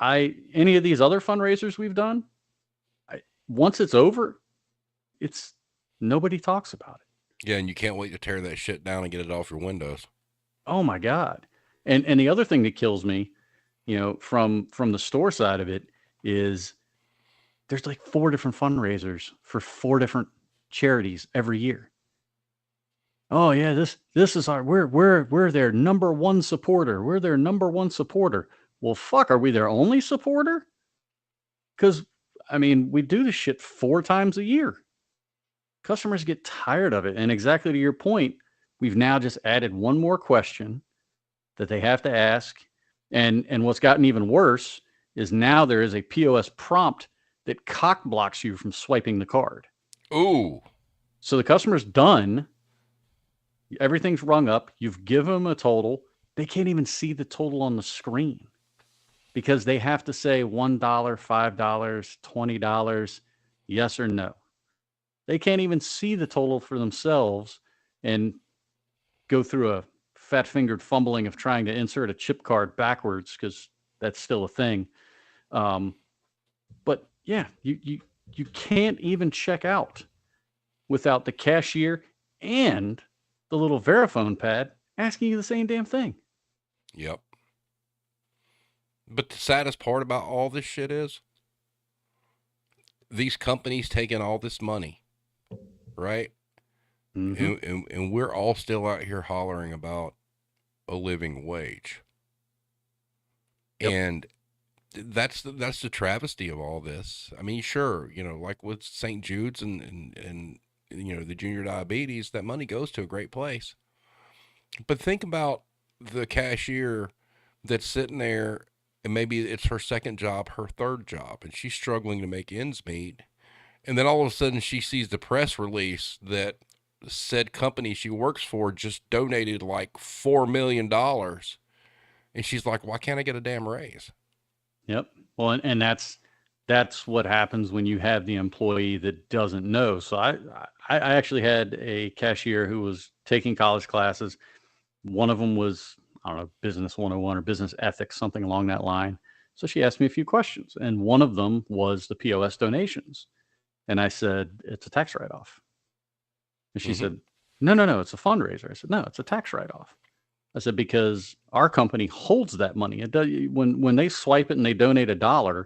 Any of these other fundraisers we've done, once it's over, it's nobody talks about it. Yeah, and you can't wait to tear that shit down and get it off your windows. Oh my God. And the other thing that kills me, from the store side of it is there's like 4 different fundraisers for 4 different charities every year. Oh yeah, this is we're their number one supporter. We're their number one supporter. Well, fuck, are we their only supporter? Because I mean, we do this shit 4 times a year. Customers get tired of it. And exactly to your point, we've now just added one more question that they have to ask. And what's gotten even worse is now there is a POS prompt that cock blocks you from swiping the card. Ooh. So the customer's done. Everything's rung up. You've given them a total. They can't even see the total on the screen because they have to say $1, $5, $20, yes or no. They can't even see the total for themselves and go through a fat-fingered fumbling of trying to insert a chip card backwards because that's still a thing. But yeah, you can't even check out without the cashier and the little Verifone pad asking you the same damn thing. Yep. But the saddest part about all this shit is these companies taking all this money, right? Mm-hmm. And we're all still out here hollering about a living wage. Yep. And that's the travesty of all this. I mean, sure, like with St. Jude's and the junior diabetes, that money goes to a great place. But think about the cashier that's sitting there and maybe it's her second job, her third job, and she's struggling to make ends meet. And then all of a sudden she sees the press release that said company she works for just donated like $4 million. And she's like, why can't I get a damn raise? Yep. Well, and that's what happens when you have the employee that doesn't know. So I actually had a cashier who was taking college classes. One of them was, I don't know, business 101 or business ethics, something along that line. So she asked me a few questions, and one of them was the POS donations. And I said, it's a tax write-off. And she said, no, it's a fundraiser. I said, no, it's a tax write-off. I said, because our company holds that money. It does, when they swipe it and they donate $1,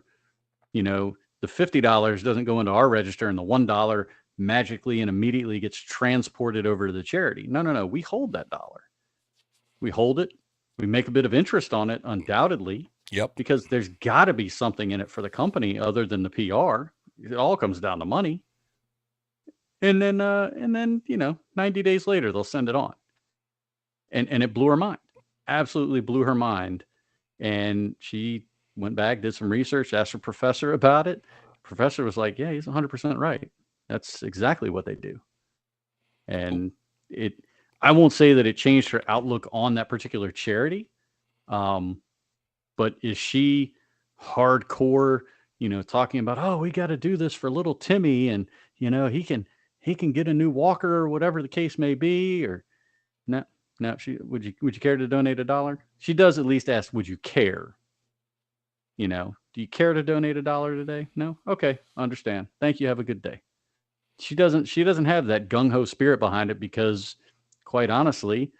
the $50 doesn't go into our register and the $1 magically and immediately gets transported over to the charity. No. We hold that dollar. We hold it. We make a bit of interest on it, undoubtedly. Yep. Because there's got to be something in it for the company other than the PR. It all comes down to money. And then 90 days later, they'll send it on. And it blew her mind. Absolutely blew her mind. And she went back, did some research, asked her professor about it. Professor was like, yeah, he's 100% right. That's exactly what they do. And I won't say that it changed her outlook on that particular charity. But is she hardcore, talking about, oh, we got to do this for little Timmy and, he can get a new walker or whatever the case may be, or no, would you care to donate $1? She does at least ask, would you care? Do Do you care to donate $1 today? No? Okay, understand. Thank you. Have a good day. She doesn't have that gung ho spirit behind it because, quite honestly,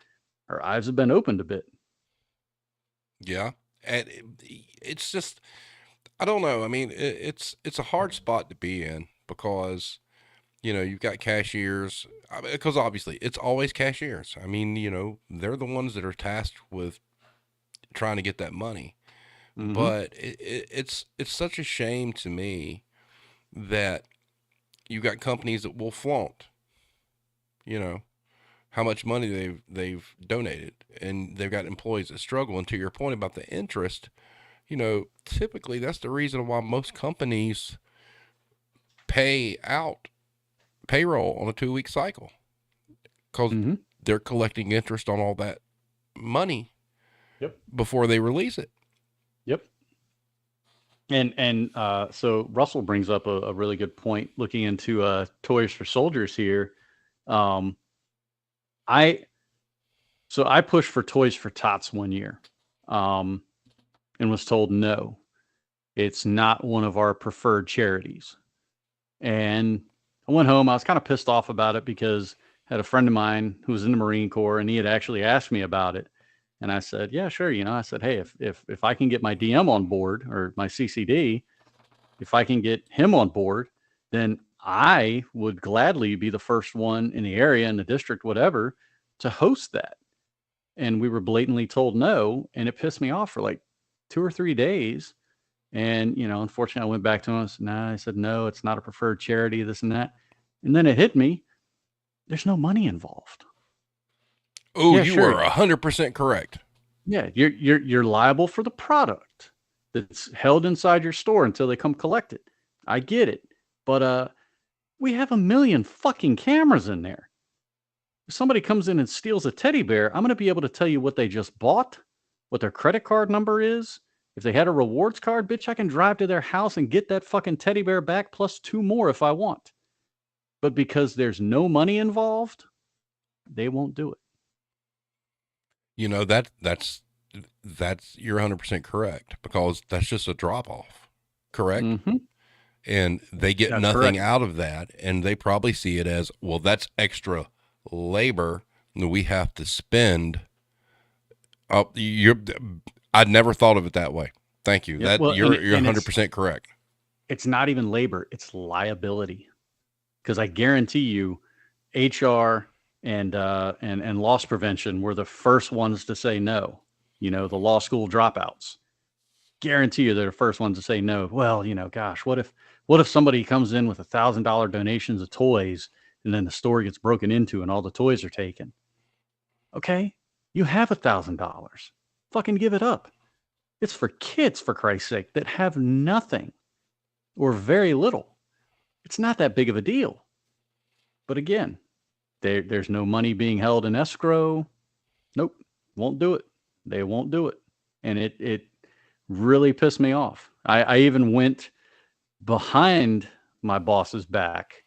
her eyes have been opened a bit. Yeah. And it's just, I don't know. I mean, it's a hard spot to be in because, you've got cashiers, because obviously it's always cashiers. I mean, they're the ones that are tasked with trying to get that money. Mm-hmm. But it's such a shame to me that you got companies that will flaunt, you know, how much money they've donated, and they've got employees that struggle. And to your point about the interest, typically that's the reason why most companies pay out payroll on a 2 week cycle, because Mm-hmm. they're collecting interest on all that money Yep. before they release it. Yep. And so Russell brings up a really good point looking into Toys for Soldiers here. Um, I I pushed for Toys for Tots one year, um, and was told no, it's not one of our preferred charities. And I went home. I was kind of pissed off about it because I had a friend of mine who was in the Marine Corps, and he had actually asked me about it. And I said, yeah, sure. I said, hey, if I can get my DM on board or my CCD, if I can get him on board, then I would gladly be the first one in the area, in the district, whatever, to host that. And we were blatantly told no. And it pissed me off for like 2 or 3 days. And, unfortunately, I went back to him. I said, no, it's not a preferred charity, this and that. And then it hit me. There's no money involved. Oh, Yeah, you sure. were 100% correct. Yeah, you're liable for the product that's held inside your store until they come collect it. I get it. But we have a million fucking cameras in there. If somebody comes in and steals a teddy bear, I'm going to be able to tell you what they just bought, what their credit card number is. If they had a rewards card, bitch, I can drive to their house and get that fucking teddy bear back plus 2 more if I want. But because there's no money involved, they won't do it. That's you're 100% correct, because that's just a drop off. Correct? Mm-hmm. And they get That's nothing correct. out of that, and they probably see it as, well, that's extra labor that we have to spend. Oh, I'd never thought of it that way. Thank you. Yeah. That Well, you're and it's 100% correct. not even labor; it's liability. Because I guarantee you, HR and loss prevention were the first ones to say no. The law school dropouts. Guarantee you, they're the first ones to say no. Well, gosh, what if somebody comes in with $1,000 donations of toys, and then the store gets broken into and all the toys are taken? Okay, you have $1,000. Fucking give it up. It's for kids, for Christ's sake, that have nothing or very little. It's not that big of a deal. But again, there's no money being held in escrow. Nope, won't do it. They won't do it. And it really pissed me off. I even went behind my boss's back,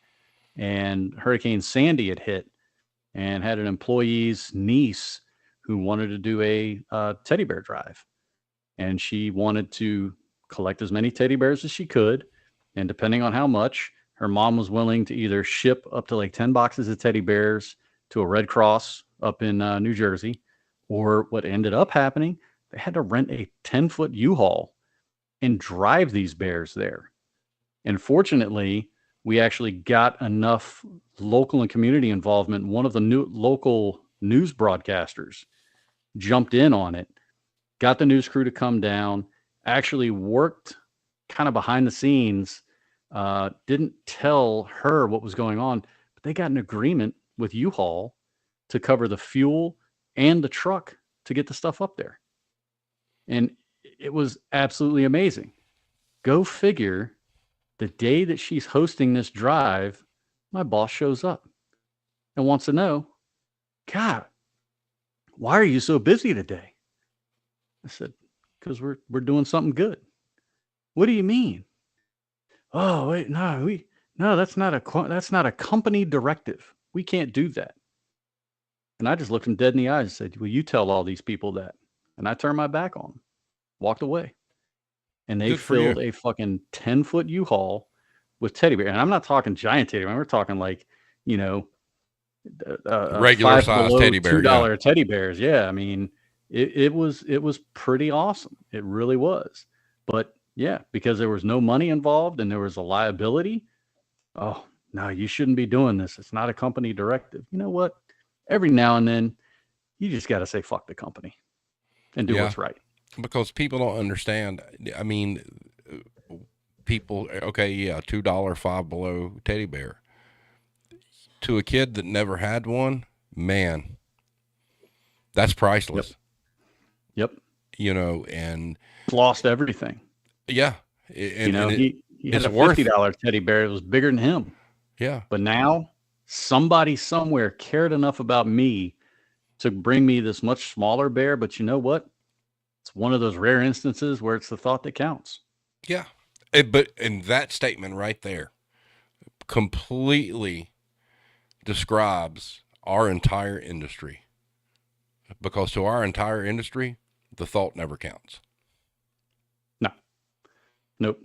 and Hurricane Sandy had hit, and had an employee's niece who wanted to do a teddy bear drive. And she wanted to collect as many teddy bears as she could. And depending on how much, her mom was willing to either ship up to like 10 boxes of teddy bears to a Red Cross up in New Jersey, or what ended up happening, they had to rent a 10-foot U-Haul and drive these bears there. And fortunately, we actually got enough local and community involvement. One of the new local news broadcasters jumped in on it, got the news crew to come down, actually worked kind of behind the scenes, didn't tell her what was going on, but they got an agreement with U-Haul to cover the fuel and the truck to get the stuff up there. And it was absolutely amazing. Go figure, the day that she's hosting this drive, my boss shows up and wants to know, God, why are you so busy today? I said, because we're doing something good. What do you mean? Oh, wait, no, that's not a company directive. We can't do that. And I just looked him dead in the eyes and said, well, you tell all these people that. And I turned my back on him, walked away. and they Good for you. filled a fucking 10-foot U-Haul with teddy bear. And I'm not talking giant teddy bear. We're talking like, you know, Regular Five size Below teddy bear. Yeah. $2 teddy bears. Yeah, I mean, it was pretty awesome. It really was. But yeah, because there was no money involved and there was a liability. Oh no, you shouldn't be doing this. It's not a company directive. You know what? Every now and then, you just got to say fuck the company and do Yeah. what's right. Because people don't understand. I mean, people, okay, yeah, $2 Five Below teddy bear. To a kid that never had one, man, that's Yep. priceless. Yep. And Lost everything. yeah, You know, and he had it's a worth, $50 teddy bear. It was bigger than him. yeah, But now somebody somewhere cared enough about me to bring me this much smaller bear. But you know what? It's one of those rare instances where it's the thought that counts. yeah. But in that statement right there completely describes our entire industry. Because to our entire industry, the thought never counts. No, nope.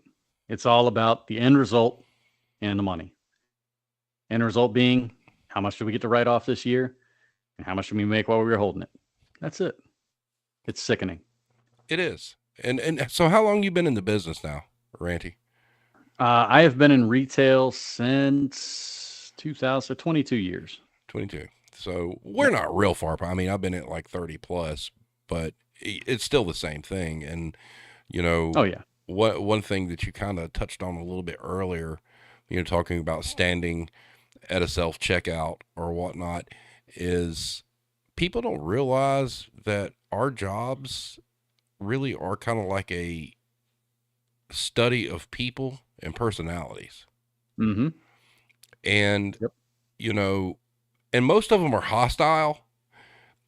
It's all about the end result and the money. End result being how much do we get to write off this year and how much do we make while we were holding it? That's it. It's sickening. It is. And so how long you been in the business now, Ranty? I have been in retail since 2000, 22 years. 22. So we're not real far. I mean, I've been at like 30 plus, but it's still the same thing. And, Oh, yeah. one thing that you kind of touched on a little bit earlier, talking about standing at a self checkout or whatnot, is people don't realize that our jobs really are kind of like a study of people and personalities. Mm-hmm. And, Yep. And most of them are hostile.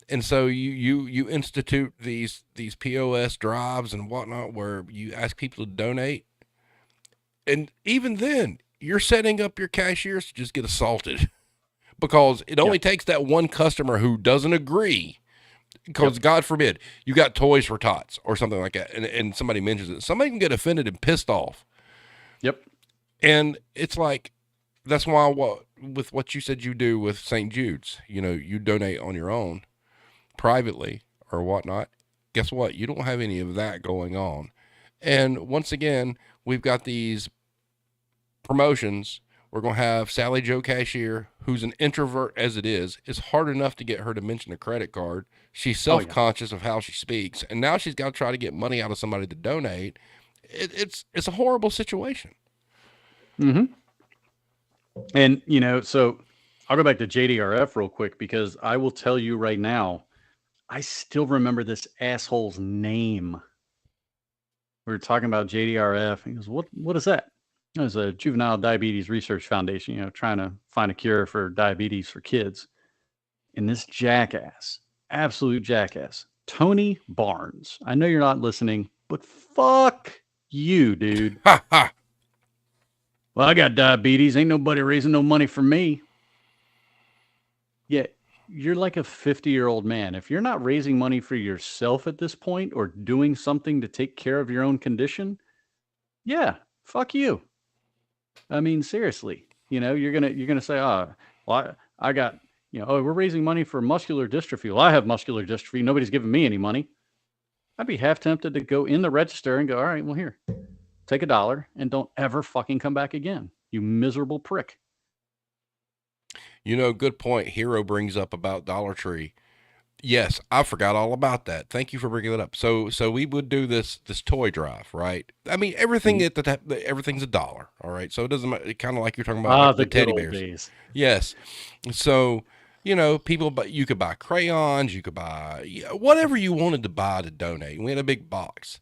And so you institute these POS drives and whatnot where you ask people to donate. And even then, you're setting up your cashiers to just get assaulted because it only takes that one customer who doesn't agree. Because God forbid you got Toys for Tots or something like that, and somebody mentions it. Somebody can get offended and pissed off. Yep. And it's like, that's why with what you said you do with St. Jude's, you donate on your own privately or whatnot. Guess what? You don't have any of that going on. And once again, we've got these promotions. We're going to have Sally Joe Cashier, who's an introvert as it is. It's hard enough to get her to mention a credit card. She's self-conscious of how she speaks. And now she's got to try to get money out of somebody to donate. It's a horrible situation. Mm-hmm. And, so I'll go back to JDRF real quick because I will tell you right now, I still remember this asshole's name. We were talking about JDRF. He goes, what is that? It was a Juvenile Diabetes Research Foundation, trying to find a cure for diabetes for kids. And this jackass, absolute jackass, Tony Barnes. I know you're not listening, but fuck you, dude. Ha ha. Well, I got diabetes. Ain't nobody raising no money for me. Yeah, you're like a 50-year-old man. If you're not raising money for yourself at this point or doing something to take care of your own condition, yeah, fuck you. I mean, seriously, you're gonna say, oh, well, I got, oh, we're raising money for muscular dystrophy. Well, I have muscular dystrophy. Nobody's giving me any money. I'd be half tempted to go in the register and go, all right, well, here, take $1 and don't ever fucking come back again. You miserable prick. Good point. Hero brings up about Dollar Tree. Yes, I forgot all about that. Thank you for bringing that up. So we would do this toy drive, right? I mean, everything everything's $1. All right, so it doesn't matter. Kind of like you're talking about like the teddy good old bears. days. Yes. So people, but you could buy crayons, you could buy whatever you wanted to buy to donate. We had a big box,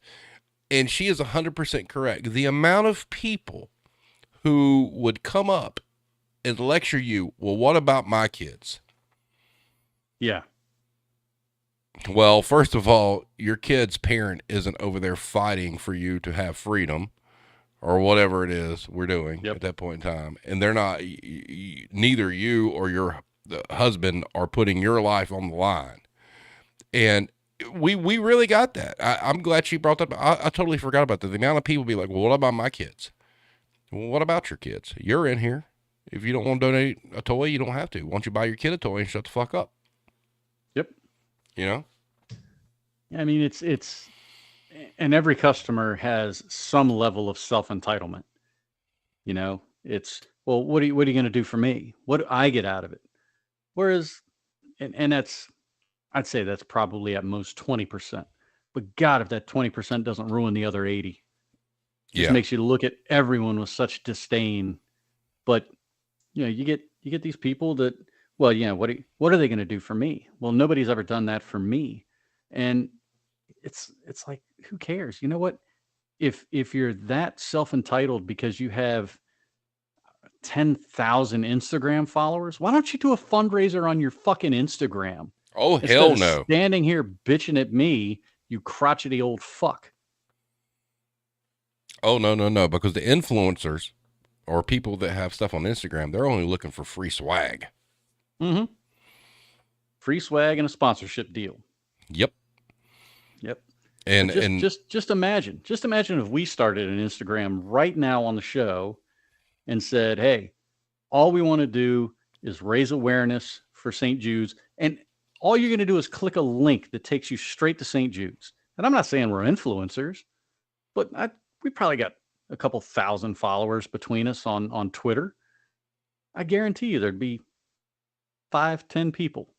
and she is 100% correct. The amount of people who would come up and lecture you, well, what about my kids? Yeah. Well, first of all, your kid's parent isn't over there fighting for you to have freedom or whatever it is we're doing at that point in time. And they're not, neither you or your husband are putting your life on the line. And we really got that. I'm glad she brought that up. I totally forgot about that. The amount of people be like, well, what about my kids? Well, what about your kids? You're in here. If you don't want to donate a toy, you don't have to. Why don't you buy your kid a toy and shut the fuck up? Yep. You know? I mean, it's, and every customer has some level of self-entitlement. You know, it's, well, what are you going to do for me? What do I get out of it? Whereas, and that's, I'd say that's probably at most 20%. But God, if that 20% doesn't ruin the other 80, just Yeah. makes you look at everyone with such disdain. But you get these people that, well, what are they going to do for me? Well, nobody's ever done that for me, and it's like, who cares? You know what? If you're that self-entitled because you have 10,000 Instagram followers, why don't you do a fundraiser on your fucking Instagram Oh, instead hell of no. standing here bitching at me, you crotchety old fuck? Oh, no. Because the influencers or people that have stuff on Instagram, they're only looking for free swag. Mm-hmm. Free swag and a sponsorship deal. Yep. Yep. And Just imagine if we started an Instagram right now on the show and said, hey, all we want to do is raise awareness for St. Jude's, and all you're going to do is click a link that takes you straight to St. Jude's. And I'm not saying we're influencers, but we probably got a couple thousand followers between us on Twitter. I guarantee you there'd be 5-10 people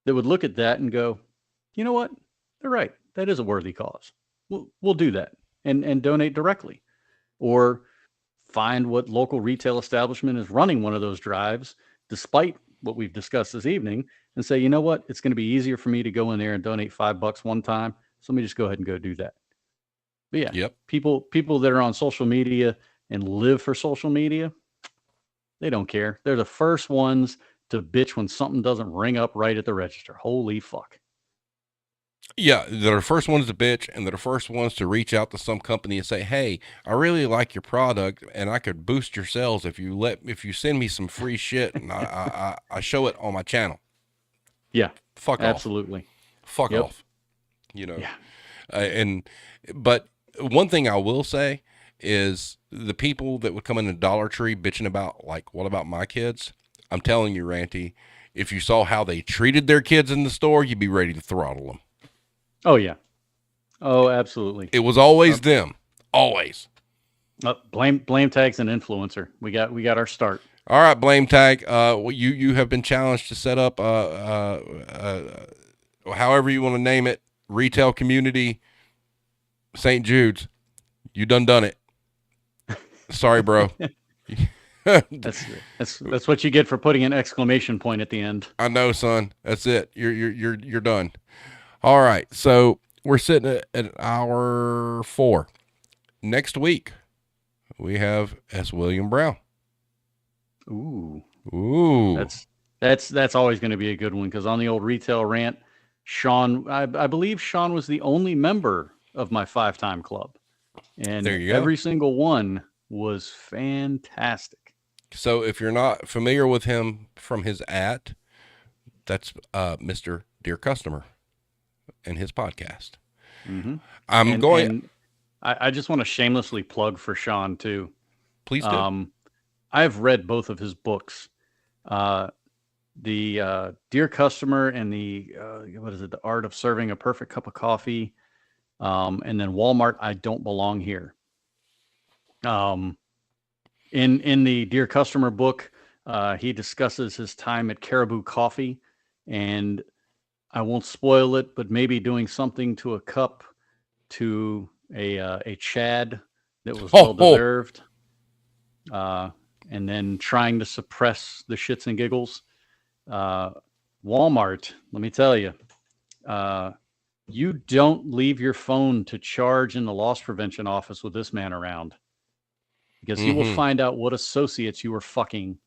that would look at that and go, you know what? They're right. That is a worthy cause. We'll do that and donate directly, or find what local retail establishment is running one of those drives, despite what we've discussed this evening, and say, you know what? It's going to be easier for me to go in there and donate $5 one time. So let me just go ahead and go do that. But yeah, yep. people that are on social media and live for social media, they don't care. They're the first ones to bitch when something doesn't ring up right at the register. Holy fuck. Yeah, they're the first ones to bitch, and they're the first ones to reach out to some company and say, "Hey, I really like your product, and I could boost your sales if you send me some free shit, and I show it on my channel." Yeah, Fuck absolutely. off. Fuck Yep. off. You know. Yeah. But one thing I will say is the people that would come in the Dollar Tree bitching about, like, what about my kids? I'm telling you, Ranty, if you saw how they treated their kids in the store, you'd be ready to throttle them. Oh yeah. Oh, absolutely. It was always them. Always. Blame tag's an influencer. We got our start. All right, blame tag. You have been challenged to set up however you want to name it, retail community, St. Jude's. You done it. Sorry, bro. That's what you get for putting an exclamation point at the end. I know, son. That's it. You're done. All right. So we're sitting at hour 4. Next week we have S. William Brown. Ooh. That's always going to be a good one, because on the old retail rant, Sean, I believe Sean was the only member of my 5-time club, and there you go. Every single one was fantastic. So if you're not familiar with him from his that's Mr. Dear Customer and his podcast. Mm-hmm. And I just want to shamelessly plug for Sean too. Please do. I've read both of his books, the Dear Customer and the The Art of Serving a Perfect Cup of Coffee, and then Walmart, I Don't Belong Here. In the Dear Customer book, he discusses his time at Caribou Coffee, and I won't spoil it, but maybe doing something to a cup to a Chad that was well deserved, and then trying to suppress the shits and giggles. Walmart, let me tell you, you don't leave your phone to charge in the loss prevention office with this man around, because he will find out what associates you were fucking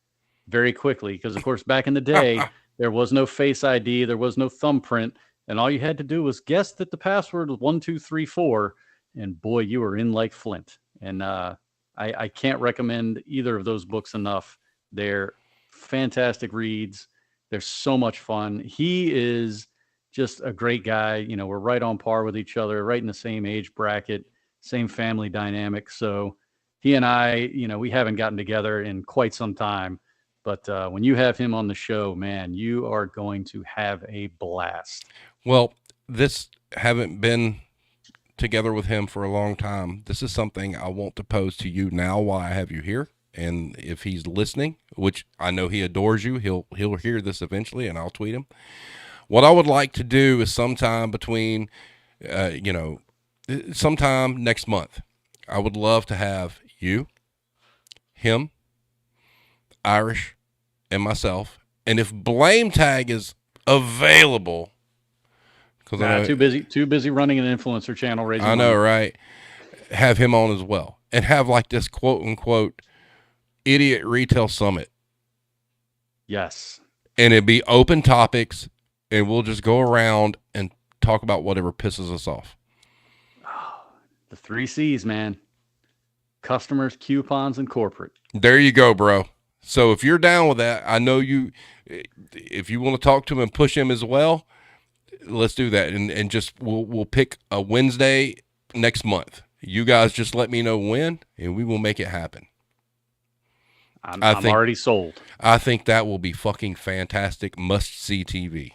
very quickly. Because, of course, back in the day, there was no Face ID, there was no thumbprint, and all you had to do was guess that the password was 1234, and boy, you were in like Flint. And I can't recommend either of those books enough. They're fantastic reads. They're so much fun. He is just a great guy. You know, we're right on par with each other, right in the same age bracket, same family dynamic. So he and I, you know, we haven't gotten together in quite some time. But when you have him on the show, man, you are going to have a blast. Well, this haven't been together with him for a long time. This is something I want to pose to you now while I have you here. And if he's listening, which I know he adores you, he'll hear this eventually, and I'll tweet him. What I would like to do is sometime between, sometime next month, I would love to have you, him, Irish, and myself. And if Blame Tag is available, because too busy running an influencer channel raising I know, money. right? Have him on as well, and have like this quote unquote idiot retail summit. Yes, and it'd be open topics, and we'll just go around and talk about whatever pisses us off. the 3 C's, man. Customers, coupons, and corporate. There you go, bro. So if you're down with that, I know you, if you want to talk to him and push him as well, let's do that. And just, we'll pick a Wednesday next month. You guys just let me know when, and we will make it happen. I'm already sold. I think that will be fucking fantastic. Must see TV.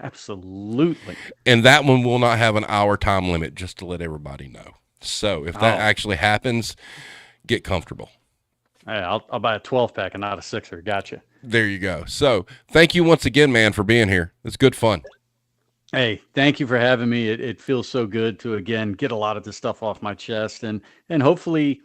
Absolutely. And that one will not have an hour time limit, just to let everybody know. So if that actually happens, get comfortable. Yeah, I'll buy a 12-pack and not a 6er. Gotcha. There you go. So thank you once again, man, for being here. It's good fun. Hey, thank you for having me. It feels so good to, again, get a lot of this stuff off my chest and hopefully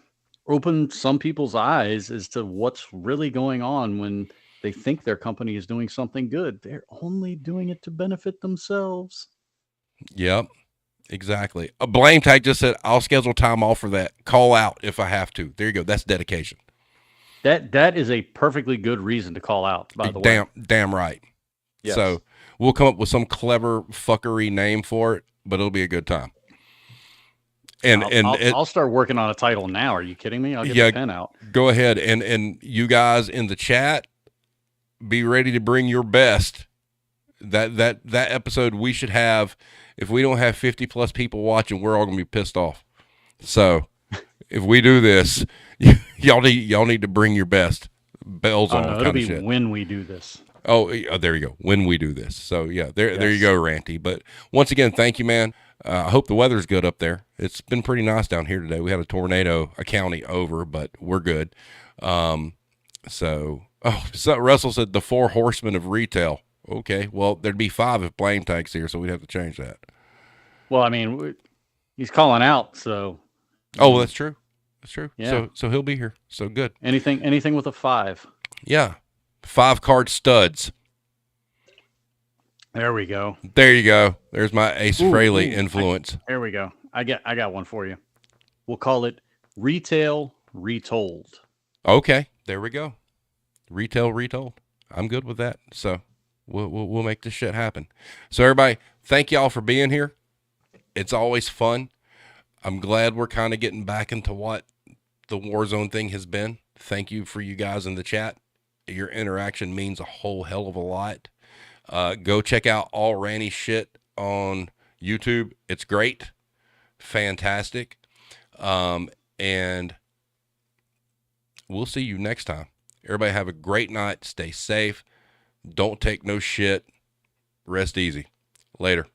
open some people's eyes as to what's really going on when they think their company is doing something good. They're only doing it to benefit themselves. Yep, exactly. A Blame Tag just said, I'll schedule time off for that. Call out if I have to. There you go. That's dedication. That is a perfectly good reason to call out, by the way. Damn right. Yes. So we'll come up with some clever fuckery name for it, but it'll be a good time. And I'll start working on a title now. Are you kidding me? I'll get the pen out. Go ahead. And you guys in the chat, be ready to bring your best. That episode we should have, if we don't have 50 plus people watching, we're all gonna be pissed off. So if we do this, y'all need to bring your best. Bells on. It'll be shit. When we do this. Oh, there you go. When we do this. So yeah, there you go, Ranty. But once again, thank you, man. I hope the weather's good up there. It's been pretty nice down here today. We had a tornado, a county over, but we're good. So Russell said the 4 horsemen of retail. Okay, well, there'd be 5 if Blame Tag's here, so we'd have to change that. Well, I mean, he's calling out, so. Oh, well, that's true. That's true. Yeah. So he'll be here. So good. Anything with a 5. Yeah. 5 card studs. There we go. There you go. There's my Ace Frehley influence. There we go. I got one for you. We'll call it Retail Retold. Okay. There we go. Retail Retold. I'm good with that. So we'll make this shit happen. So everybody, thank y'all for being here. It's always fun. I'm glad we're kind of getting back into what the Warzone thing has been. Thank you for you guys in the chat. Your interaction means a whole hell of a lot. Go check out all Ranty shit on YouTube. It's great. Fantastic. And we'll see you next time. Everybody have a great night. Stay safe. Don't take no shit. Rest easy. Later.